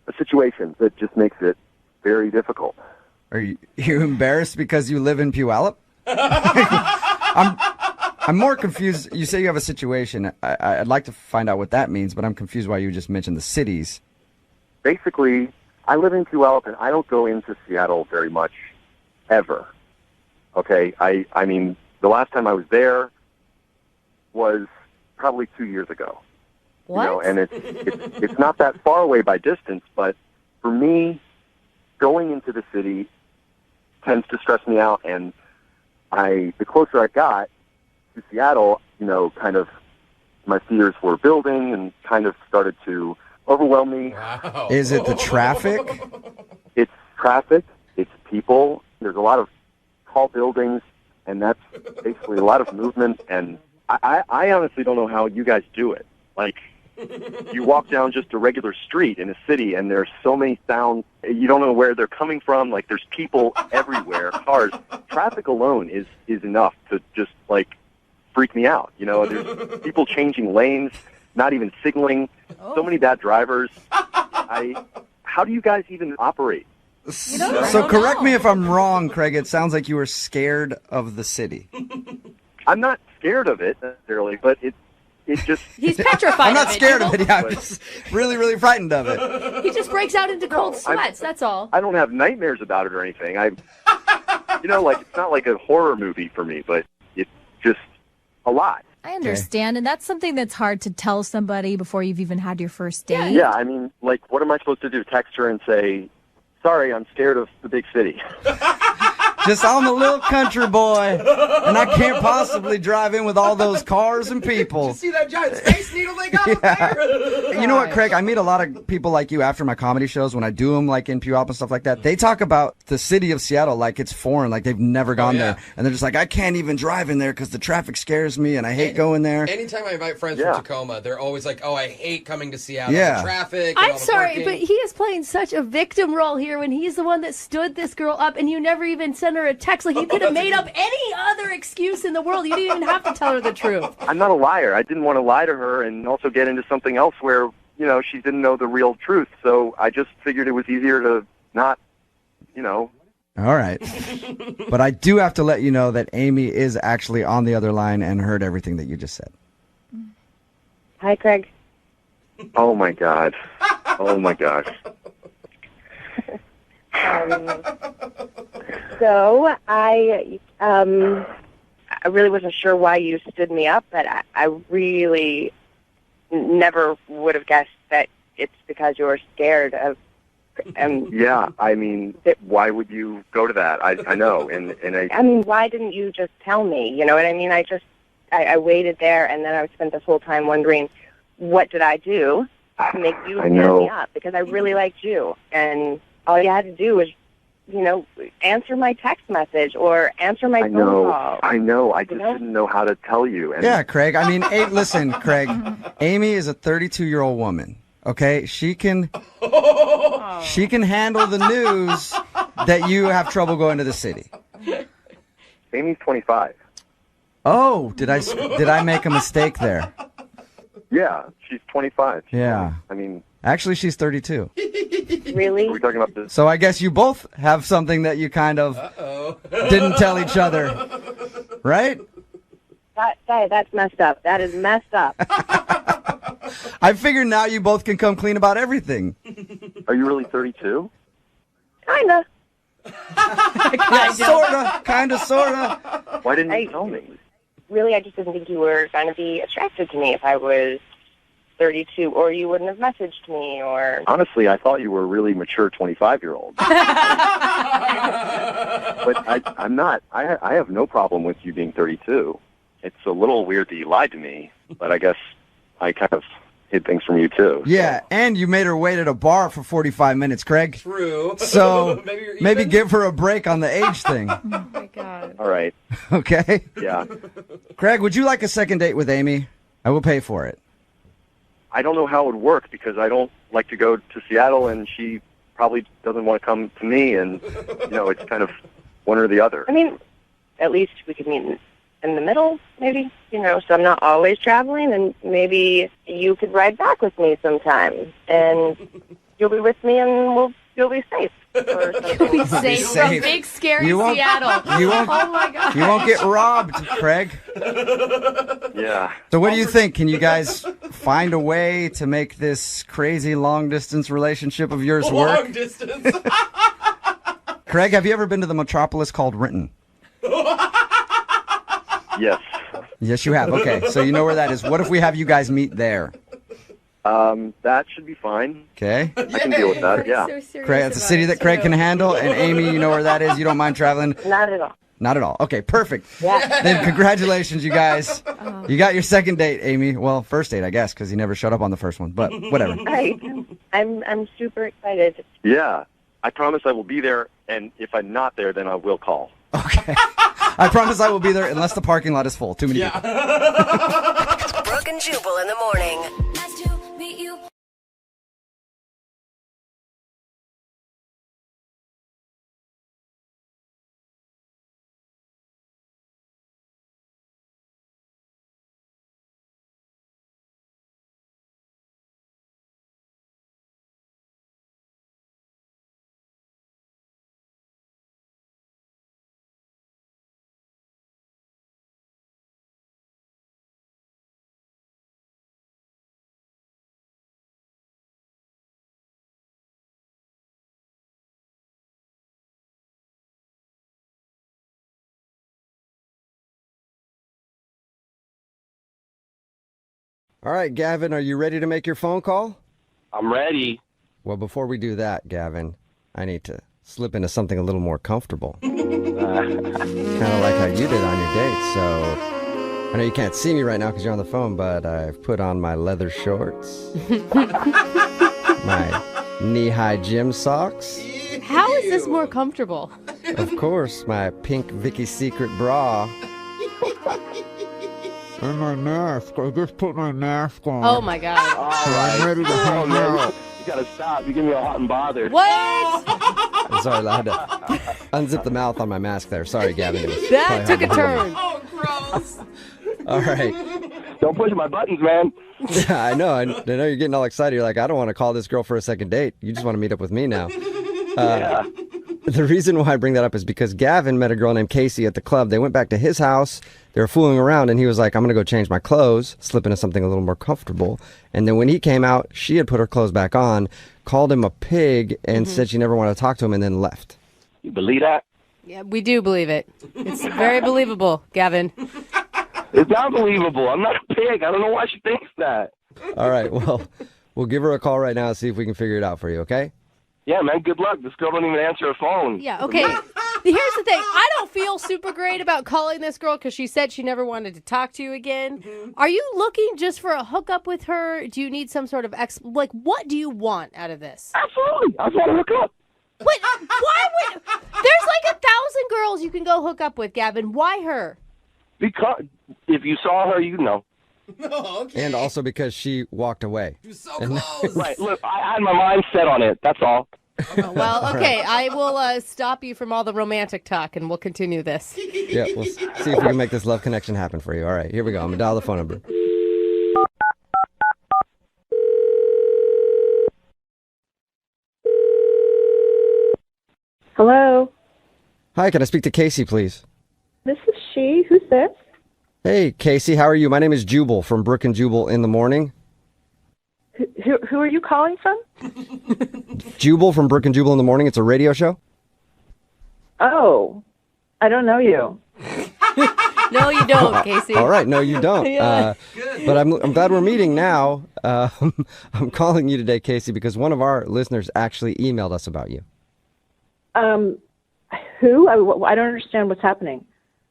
a situation that just makes it very difficult. Are you embarrassed because you live in Puyallup? I'm more confused. You say you have a situation. I'd like to find out what that means, but I'm confused why you just mentioned the cities. Basically, I live in Puyallup, and I don't go into Seattle very much, ever. Okay? I mean, the last time I was there was probably 2 years ago. What? You know, and it's not that far away by distance, but for me, going into the city tends to stress me out, and the closer I got to Seattle, you know, kind of my fears were building and kind of started to overwhelm me. Wow. Is it the traffic? It's traffic. It's people. There's a lot of tall buildings, and that's basically a lot of movement. And I honestly don't know how you guys do it. Like, you walk down just a regular street in a city, and there's so many sounds. You don't know where they're coming from. Like, there's people everywhere, cars. Traffic alone is enough to just, like, freak me out. You know, there's people changing lanes, not even signaling. So many bad drivers. How do you guys even operate? So correct me if I'm wrong, Craig. It sounds like you were scared of the city. I'm not scared of it necessarily, but it just... He's petrified I'm not of it, scared of Jubal. it. Yeah, I'm just really, really frightened of it. He just breaks out into cold sweats, that's all. I don't have nightmares about it or anything. You know, like, it's not like a horror movie for me, but it's just a lot. I understand, and that's something that's hard to tell somebody before you've even had your first date. Yeah, I mean, like, what am I supposed to do? Text her and say, sorry, I'm scared of the big city. Just I'm a little country boy, and I can't possibly drive in with all those cars and people. Did you see that giant space needle they got up there? You know what, Craig? I meet a lot of people like you after my comedy shows when I do them, like in Puyallup and stuff like that. They talk about the city of Seattle like it's foreign, like they've never gone there. And they're just like, I can't even drive in there because the traffic scares me and I hate going there. Anytime I invite friends from Tacoma, they're always like, oh, I hate coming to Seattle. Yeah. The traffic. and I'm all the sorry, parking. but he is playing such a victim role here when he's the one that stood this girl up and you never even sent her a text. Like, you could have made up any other excuse in the world. You didn't even have to tell her the truth. I'm not a liar. I didn't want to lie to her and also get into something else where, you know, she didn't know the real truth. So I just figured it was easier to not, you know. All right. But I do have to let you know that Amy is actually on the other line and heard everything that you just said. Hi, Craig. Oh, my God. Oh, my gosh. So I really wasn't sure why you stood me up, but I really never would have guessed that it's because you're scared of. Yeah, I mean, why would you go to that? I know, and I mean, why didn't you just tell me? You know what I mean? I waited there, and then I spent this whole time wondering, what did I do to make you stand me up? Because I really liked you, and all you had to do was, answer my text message or answer my phone call. I know. I just didn't know how to tell you. And Yeah, Craig. I mean, listen, Craig. Amy is a 32-year-old woman. Okay, she can handle the news that you have trouble going to the city. Amy's 25. Oh, did I make a mistake there? Yeah, she's 25. Yeah. I mean, actually, she's 32. Really? We're talking about this. So I guess you both have something that you kind of didn't tell each other, right? That's messed up. That is messed up. I figure now you both can come clean about everything. Are you really 32? Kinda. Kinda, sorta. Why didn't you tell me? Really, I just didn't think you were going to be attracted to me if I was 32, or you wouldn't have messaged me, or... Honestly, I thought you were a really mature 25-year-old. But I'm not. I have no problem with you being 32. It's a little weird that you lied to me, but I guess I kind of hid things from you, too. Yeah, and you made her wait at a bar for 45 minutes, Craig. True. So maybe give her a break on the age thing. Oh, my God. All right. Okay? Yeah. Craig, would you like a second date with Amy? I will pay for it. I don't know how it would work because I don't like to go to Seattle, and she probably doesn't want to come to me, and, it's kind of one or the other. I mean, at least we could meet in the middle, maybe, so I'm not always traveling, and maybe you could ride back with me sometime, and you'll be with me, and you'll be safe. You'll be safe from big, scary Seattle. You won't, oh, my God. You won't get robbed, Craig. Yeah. So what do you think? Can you guys find a way to make this crazy long-distance relationship of yours work? Long distance. Craig, have you ever been to the metropolis called Renton? Yes. Yes, you have. Okay, so you know where that is. What if we have you guys meet there? That should be fine. Okay. I can deal with that, yeah. Craig, that's a city that Craig can handle. And Amy, you know where that is. You don't mind traveling? Not at all. Not at all. Okay, perfect. Yeah. Then congratulations, you guys. You got your second date, Amy. Well, first date, I guess, because you never showed up on the first one. But whatever. Right. I'm super excited. Yeah. I promise I will be there, and if I'm not there, then I will call. Okay. I promise I will be there unless the parking lot is full. Too many people. Brooke and Jubal in the morning. Nice to meet you. All right, Gavin, are you ready to make your phone call? I'm ready. Well, before we do that, Gavin, I need to slip into something a little more comfortable. Kind of like how you did on your date. So I know you can't see me right now because you're on the phone, but I've put on my leather shorts, my knee-high gym socks. How is this more comfortable? Of course, my pink Vicky's Secret bra. And my mask. I just put my mask on. Oh, my God. So I'm ready to hang out. You gotta stop. You give me a hot and bothered. What? I'm sorry, I had to unzip the mouth on my mask there. Sorry, Gavin. It was That took probably a hard to hear. turn. Oh, gross. All right. Don't push my buttons, man. Yeah, I know. I know you're getting all excited. You're like, I don't want to call this girl for a second date. You just want to meet up with me now. Yeah. The reason why I bring that up is because Gavin met a girl named Casey at the club. They went back to his house. They were fooling around, and he was like, I'm going to go change my clothes, slip into something a little more comfortable. And then when he came out, she had put her clothes back on, called him a pig, and said she never wanted to talk to him, and then left. You believe that? Yeah, we do believe it. It's very believable, Gavin. It's not believable. I'm not a pig. I don't know why she thinks that. All right, well, We'll give her a call right now and see if we can figure it out for you, okay? Yeah, man, good luck. This girl don't even answer her phone. Yeah, okay. Here's the thing. I don't feel super great about calling this girl because she said she never wanted to talk to you again. Are you looking just for a hookup with her? Do you need some sort of what do you want out of this? Absolutely. I just want to hook up. Wait, why would... There's like 1,000 girls you can go hook up with, Gavin. Why her? Because if you saw her, you'd know. And also because she walked away. You're so close. Right, look, I had my mind set on it. That's all. Well, okay, I will stop you from all the romantic talk, and we'll continue this. Yeah, we'll see if we can make this love connection happen for you. All right, here we go. I'm going to dial the phone number. Hello. Hi, can I speak to Casey, please? This is she. Who's this? Hey, Casey, how are you? My name is Jubal from Brooke and Jubal in the morning. Who are you calling from? Jubal from Brooke and Jubal in the morning. It's a radio show. Oh, I don't know you. No, you don't, Casey. All right, no, you don't. Yeah. But I'm glad we're meeting now. I'm calling you today, Casey, because one of our listeners actually emailed us about you. Who? I don't understand what's happening.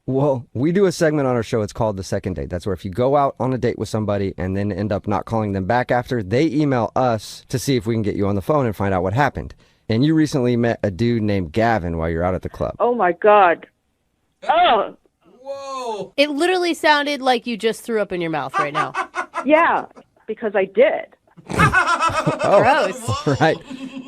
Well, we do a segment on our show. It's called The Second Date. That's where if you go out on a date with somebody and then end up not calling them back after, they email us to see if we can get you on the phone and find out what happened. And you recently met a dude named Gavin while you're out at the club. Oh, my God. Oh. Whoa. It literally sounded like you just threw up in your mouth right now. Yeah, because I did. Gross. Right.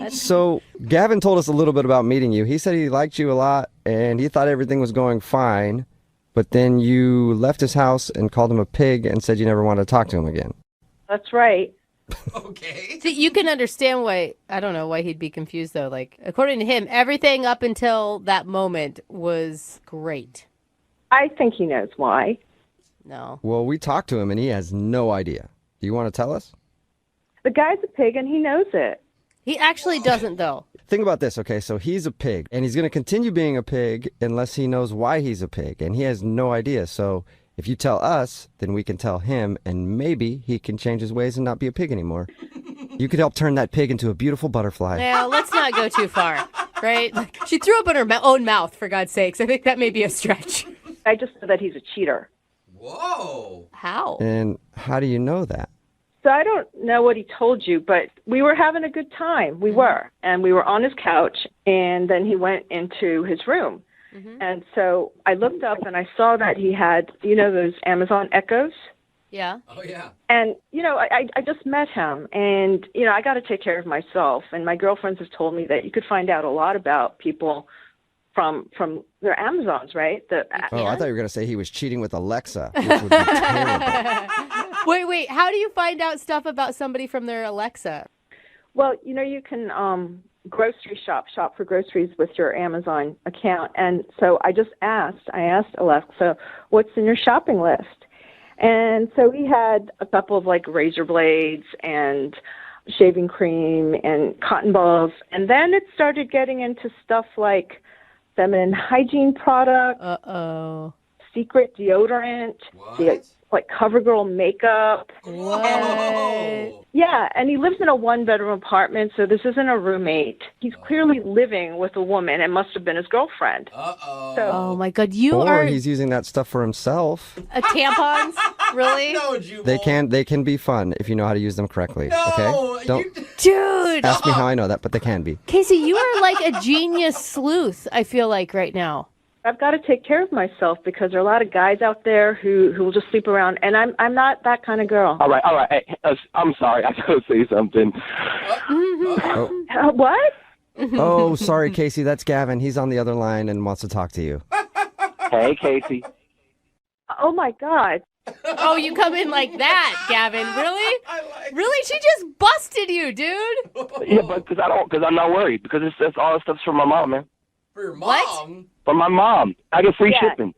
So Gavin told us a little bit about meeting you. He said he liked you a lot and he thought everything was going fine, but then you left his house and called him a pig and said you never wanted to talk to him again. That's right. Okay. See, you can understand why, I don't know why he'd be confused though. Like, according to him, everything up until that moment was great. I think he knows why. No. Well, we talked to him and he has no idea. Do you want to tell us? The guy's a pig and he knows it. He actually doesn't, though. Think about this, okay? So he's a pig, and he's going to continue being a pig unless he knows why he's a pig, and he has no idea. So if you tell us, then we can tell him, and maybe he can change his ways and not be a pig anymore. You could help turn that pig into a beautiful butterfly. Now, let's not go too far, right? Like, she threw up in her own mouth, for God's sakes. I think that may be a stretch. I just know that he's a cheater. Whoa. How? And how do you know that? So I don't know what he told you, but we were having a good time. We were. And we were on his couch, and then he went into his room. And so I looked up, and I saw that he had, those Amazon Echoes. Yeah. Oh, yeah. And, I just met him, and, I got to take care of myself. And my girlfriends have told me that you could find out a lot about people from their Amazons, right? Oh, I thought you were going to say he was cheating with Alexa, which would be terrible. Wait. How do you find out stuff about somebody from their Alexa? Well, you can grocery shop for groceries with your Amazon account. And so I asked Alexa, what's in your shopping list? And so he had a couple of like razor blades and shaving cream and cotton balls. And then it started getting into stuff like feminine hygiene products, secret deodorant, like CoverGirl makeup. What? Yeah, and he lives in a one-bedroom apartment, so this isn't a roommate. He's clearly living with a woman and must have been his girlfriend. Oh my God, Or he's using that stuff for himself. Tampons? Really? No, Jubal. They can be fun if you know how to use them correctly. Okay? Don't Dude. ask me how I know that, but they can be. Casey, you are like a genius sleuth, I feel like, right now. I've got to take care of myself because there are a lot of guys out there who will just sleep around, and I'm not that kind of girl. All right. Hey, I'm sorry. I gotta say something. What? Oh, sorry, Casey. That's Gavin. He's on the other line and wants to talk to you. Hey, Casey. Oh, my God. Oh, you come in like that, Gavin. Really? Really? She just busted you, dude. Yeah, but because I'm not worried because it's all the stuff's from my mom, man. For your mom? What? From my mom. I get free Yeah. shipping.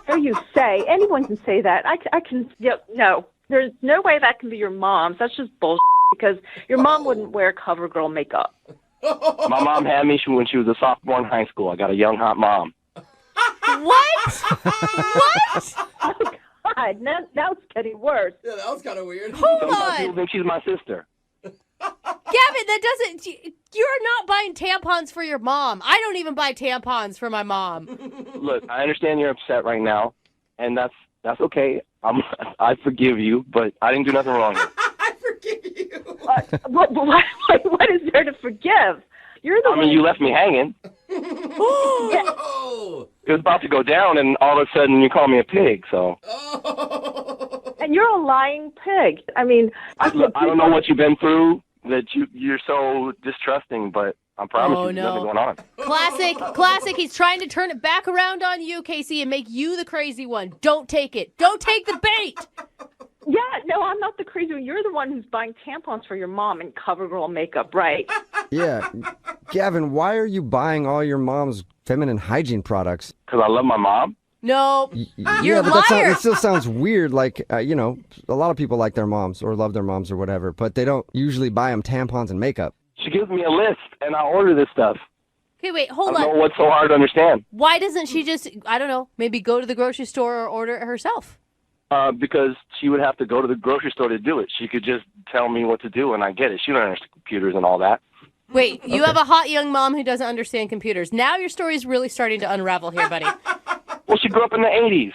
There you say. Anyone can say that. I can. No. There's no way that can be your mom's. That's just bullshit because your mom wouldn't wear CoverGirl makeup. My mom had me when she was a sophomore in high school. I got a young, hot mom. What? What? Oh, God. God, now it's getting worse. Yeah, that was kind of weird. Hold Sometimes on. people think she's my sister. Gavin, that doesn't. You're not buying tampons for your mom. I don't even buy tampons for my mom. Look, I understand you're upset right now, and that's okay. I forgive you, but I didn't do nothing wrong. What is there to forgive? You're the one. You left me hanging. Oh. It was about to go down, and all of a sudden you call me a pig. So. And you're a lying pig. I mean, Look, I don't know what you've been through that you're so distrusting, but I promise you, there's nothing going on. Classic. He's trying to turn it back around on you, Casey, and make you the crazy one. Don't take it. Don't take the bait. Yeah, no, I'm not the crazy one. You're the one who's buying tampons for your mom and CoverGirl makeup, right? Yeah. Gavin, why are you buying all your mom's feminine hygiene products? Because I love my mom. No, you're a but liar. it still sounds weird. Like, a lot of people like their moms or love their moms or whatever, but they don't usually buy them tampons and makeup. She gives me a list, and I order this stuff. Okay, wait, I hold don't know on. what's so hard to understand. Why doesn't she just, I don't know, maybe go to the grocery store or order it herself? Because she would have to go to the grocery store to do it. She could just tell me what to do, and I get it. She don't understand computers and all that. Wait, you have a hot young mom who doesn't understand computers. Now your story's really starting to unravel here, buddy. Well, she grew up in the 80s.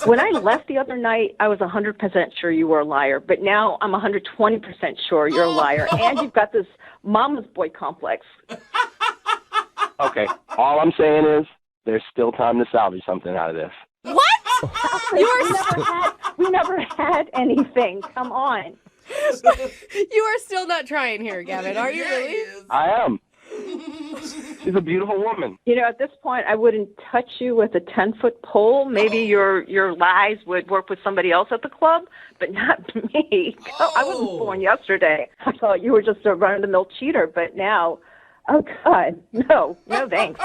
When I left the other night, I was 100% sure you were a liar, but now I'm 120% sure you're a liar, and you've got this mama's boy complex. Okay, all I'm saying is there's still time to salvage something out of this. What? We never had anything. Come on. You are still not trying here, Gavin. Are you really? I am. She's a beautiful woman. You know, at this point, I wouldn't touch you with a 10-foot pole. Maybe your lies would work with somebody else at the club, but not me. I wasn't born yesterday. I thought you were just a run-of-the-mill cheater, but now, oh, God, no thanks.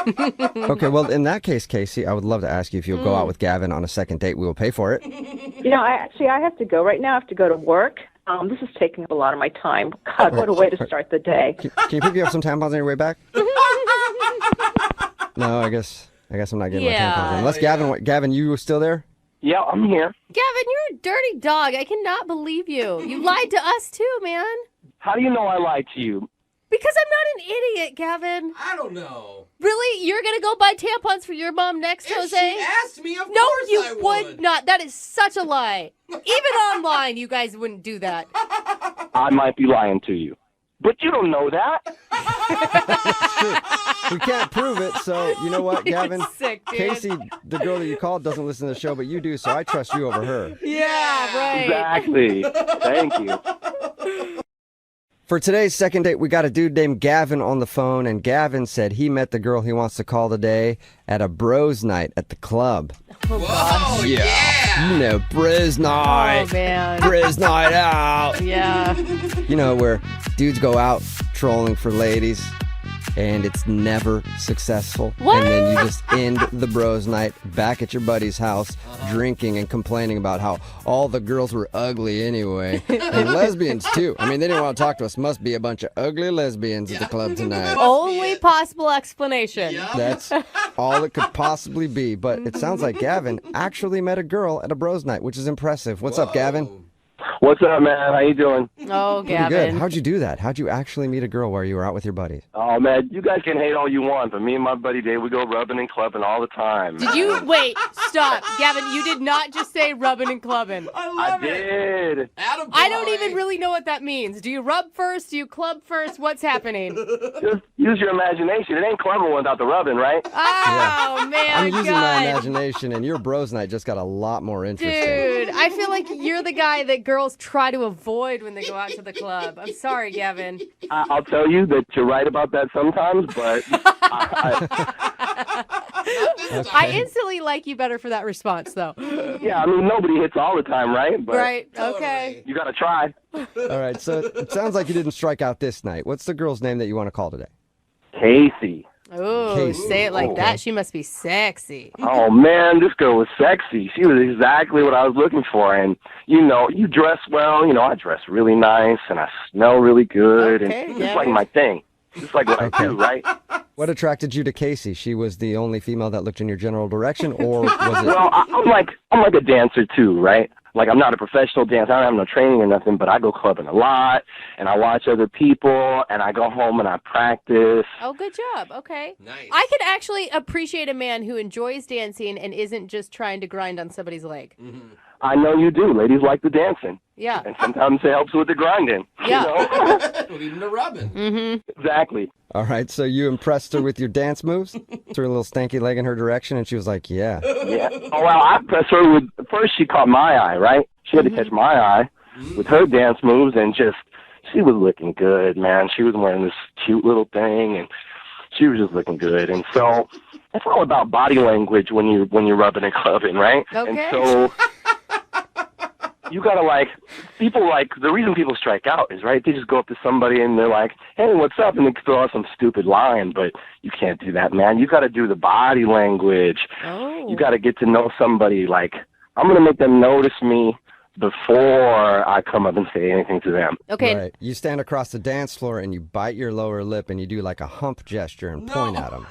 Okay, well, in that case, Casey, I would love to ask you if you'll go out with Gavin on a second date. We will pay for it. You know, I have to go right now. I have to go to work. This is taking up a lot of my time. God, what a way to start the day. Can you pick me up some tampons on your way back? No, I guess I'm not getting my tampons in. Unless Gavin, you still there? Yeah, I'm here. Gavin, you're a dirty dog. I cannot believe you. You lied to us too, man. How do you know I lied to you? Because I'm not an idiot, Gavin. I don't know. Really? You're going to go buy tampons for your mom next, If Jose? she asked me, of no, course you I would not. That is such a lie. Even online, you guys wouldn't do that. I might be lying to you. But you don't know that. We can't prove it, so you know what, Gavin? You're sick, dude. Casey, the girl that you called, doesn't listen to the show, but you do, so I trust you over her. Yeah, right. Exactly. Thank you. For today's second date, we got a dude named Gavin on the phone, and Gavin said he met the girl he wants to call today at a bros night at the club. Oh, God. Yeah. You know, bros night. Oh, man. Bros night out. Yeah. You know, where dudes go out trolling for ladies, and it's never successful. What? And then you just end the bros night back at your buddy's house, drinking and complaining about how all the girls were ugly anyway. And lesbians, too. I mean, they didn't want to talk to us. Must be a bunch of ugly lesbians at the club tonight. Only possible explanation. That's all it could possibly be. But it sounds like Gavin actually met a girl at a bros night, which is impressive. What's up, Gavin? What's up, man? How you doing? Oh, Pretty Gavin. good. How'd you do that? How'd you actually meet a girl where you were out with your buddies? Oh, man, you guys can hate all you want, but me and my buddy Dave, we go rubbing and clubbing all the time. Did you wait? Stop, Gavin. You did not just say rubbing and clubbing. I did. I don't even really know what that means. Do you rub first? Do you club first? What's happening? Just use your imagination. It ain't clubbing without the rubbing, right? Oh man, I'm using God. my imagination, and your bros night just got a lot more interesting. Dude, I feel like you're the guy that girls try to avoid when they go out to the club. I'm sorry, Gavin. I'll tell you that you're right about that sometimes, but I instantly like you better for that response, though. yeah, I mean, nobody hits all the time, right? But Right, okay. you got to try. All right, so it sounds like you didn't strike out this night. What's the girl's name that you want to call today? Casey. Oh, Casey. say it like Okay. that. She must be sexy. Oh, man, this girl was sexy. She was exactly what I was looking for. And, you know, you dress well. You know, I dress really nice, and I smell really good. Okay, and yeah. it's like my thing. Just like what I do, right? What attracted you to Casey? She was the only female that looked in your general direction, or was it? Well, I'm like a dancer too, right? Like, I'm not a professional dancer. I don't have no training or nothing, but I go clubbing a lot, and I watch other people, and I go home and I practice. Oh, good job. Okay. Nice. I could actually appreciate a man who enjoys dancing and isn't just trying to grind on somebody's leg. Mm-hmm. I know you do. Ladies like the dancing. Yeah. And sometimes it helps with the grinding. Yeah. You know? Well, even the rubbing. Mm-hmm. Exactly. All right, so you impressed her with your dance moves? Threw a little stanky leg in her direction, and she was like, yeah. Yeah. Oh, well, I impressed her with, first she caught my eye, right? She had to catch my eye with her dance moves, and just, she was looking good, man. She was wearing this cute little thing, and she was just looking good. And so it's all about body language when you're rubbing and clubbing, right? Okay. And so you gotta the reason people strike out is, right, they just go up to somebody and they're like, hey, what's up? And they throw out some stupid line, but you can't do that, man. You gotta do the body language. Oh. You gotta get to know somebody. Like, I'm gonna make them notice me before I come up and say anything to them. Okay. Right. You stand across the dance floor and you bite your lower lip and you do like a hump gesture and point at them.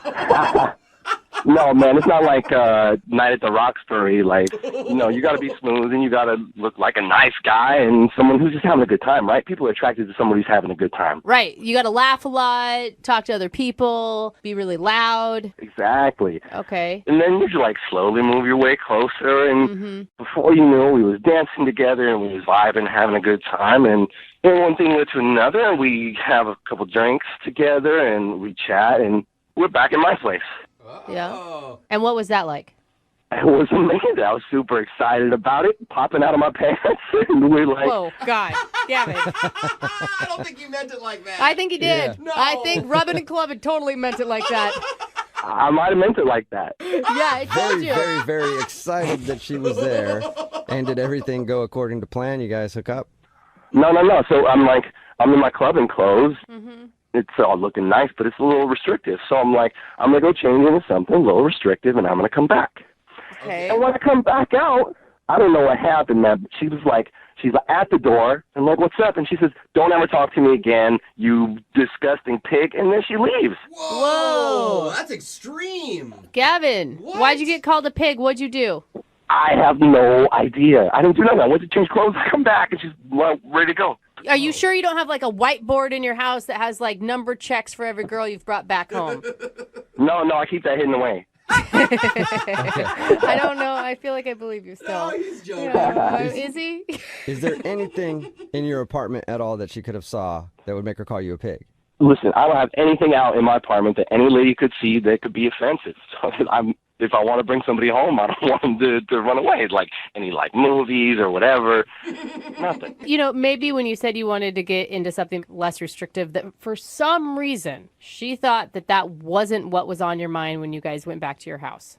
No, man, it's not like Night at the Roxbury. Like, you got to be smooth and you got to look like a nice guy and someone who's just having a good time, right? People are attracted to somebody who's having a good time. Right. You got to laugh a lot, talk to other people, be really loud. Exactly. Okay. And then you just slowly move your way closer, and before you know, we was dancing together and we was vibing, having a good time, and then one thing led to another, and we have a couple drinks together and we chat, and we're back in my place. Yeah. And what was that like? It was amazing. I was super excited about it, popping out of my pants, and we're like, whoa, God, damn it. I don't think you meant it like that. I think he did. Yeah. No. I think rubbing and clubbing totally meant it like that. I might have meant it like that. Yeah, I told Very, you. very, very excited that she was there. And did everything go according to plan? You guys hook up? No. So I'm in my clubbing clothes. Mm-hmm. It's all looking nice, but it's a little restrictive. So I'm like, I'm going to go change into something a little restrictive, and I'm going to come back. Okay. And when I come back out, I don't know what happened, man. But she's at the door, and like, what's up? And she says, don't ever talk to me again, you disgusting pig. And then she leaves. Whoa. That's extreme. Gavin, What? why'd you get called a pig? What'd you do? I have no idea. I didn't do nothing. I went to change clothes. I come back, and she's ready to go. Are you sure you don't have like a whiteboard in your house that has like number checks for every girl you've brought back home? No, I keep that hidden away. I don't know. I feel like I believe you still. No, he's joking. Yeah. Is he? Is there anything in your apartment at all that she could have saw that would make her call you a pig? Listen, I don't have anything out in my apartment that any lady could see that could be offensive. So if I want to bring somebody home, I don't want them to run away. Like any movies or whatever. Nothing. Maybe when you said you wanted to get into something less restrictive, that for some reason she thought that wasn't what was on your mind when you guys went back to your house.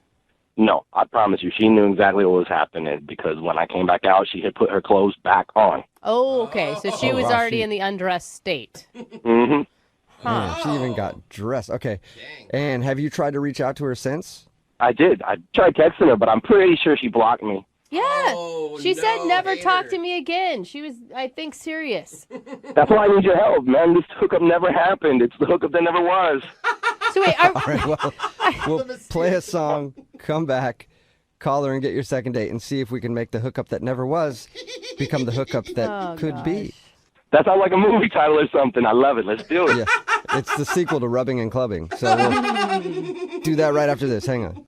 No, I promise you, she knew exactly what was happening because when I came back out, she had put her clothes back on. Oh, okay. So she was wow, already in the undressed state. Mm-hmm. Huh. Man, she even got dressed. Okay. Dang. And have you tried to reach out to her since? I did. I tried texting her, but I'm pretty sure she blocked me. Yeah. Oh, She said no, never hater. talk to me again. She was, I think, serious. That's why I need your help, man. This hookup never happened. It's the hookup that never was. So wait, All right, well, we'll play a song, come back, call her and get your second date and see if we can make the hookup that never was become the hookup that could be. That sounds like a movie title or something. I love it. Let's do it. Yeah, it's the sequel to Rubbing and Clubbing. So we'll do that right after this. Hang on.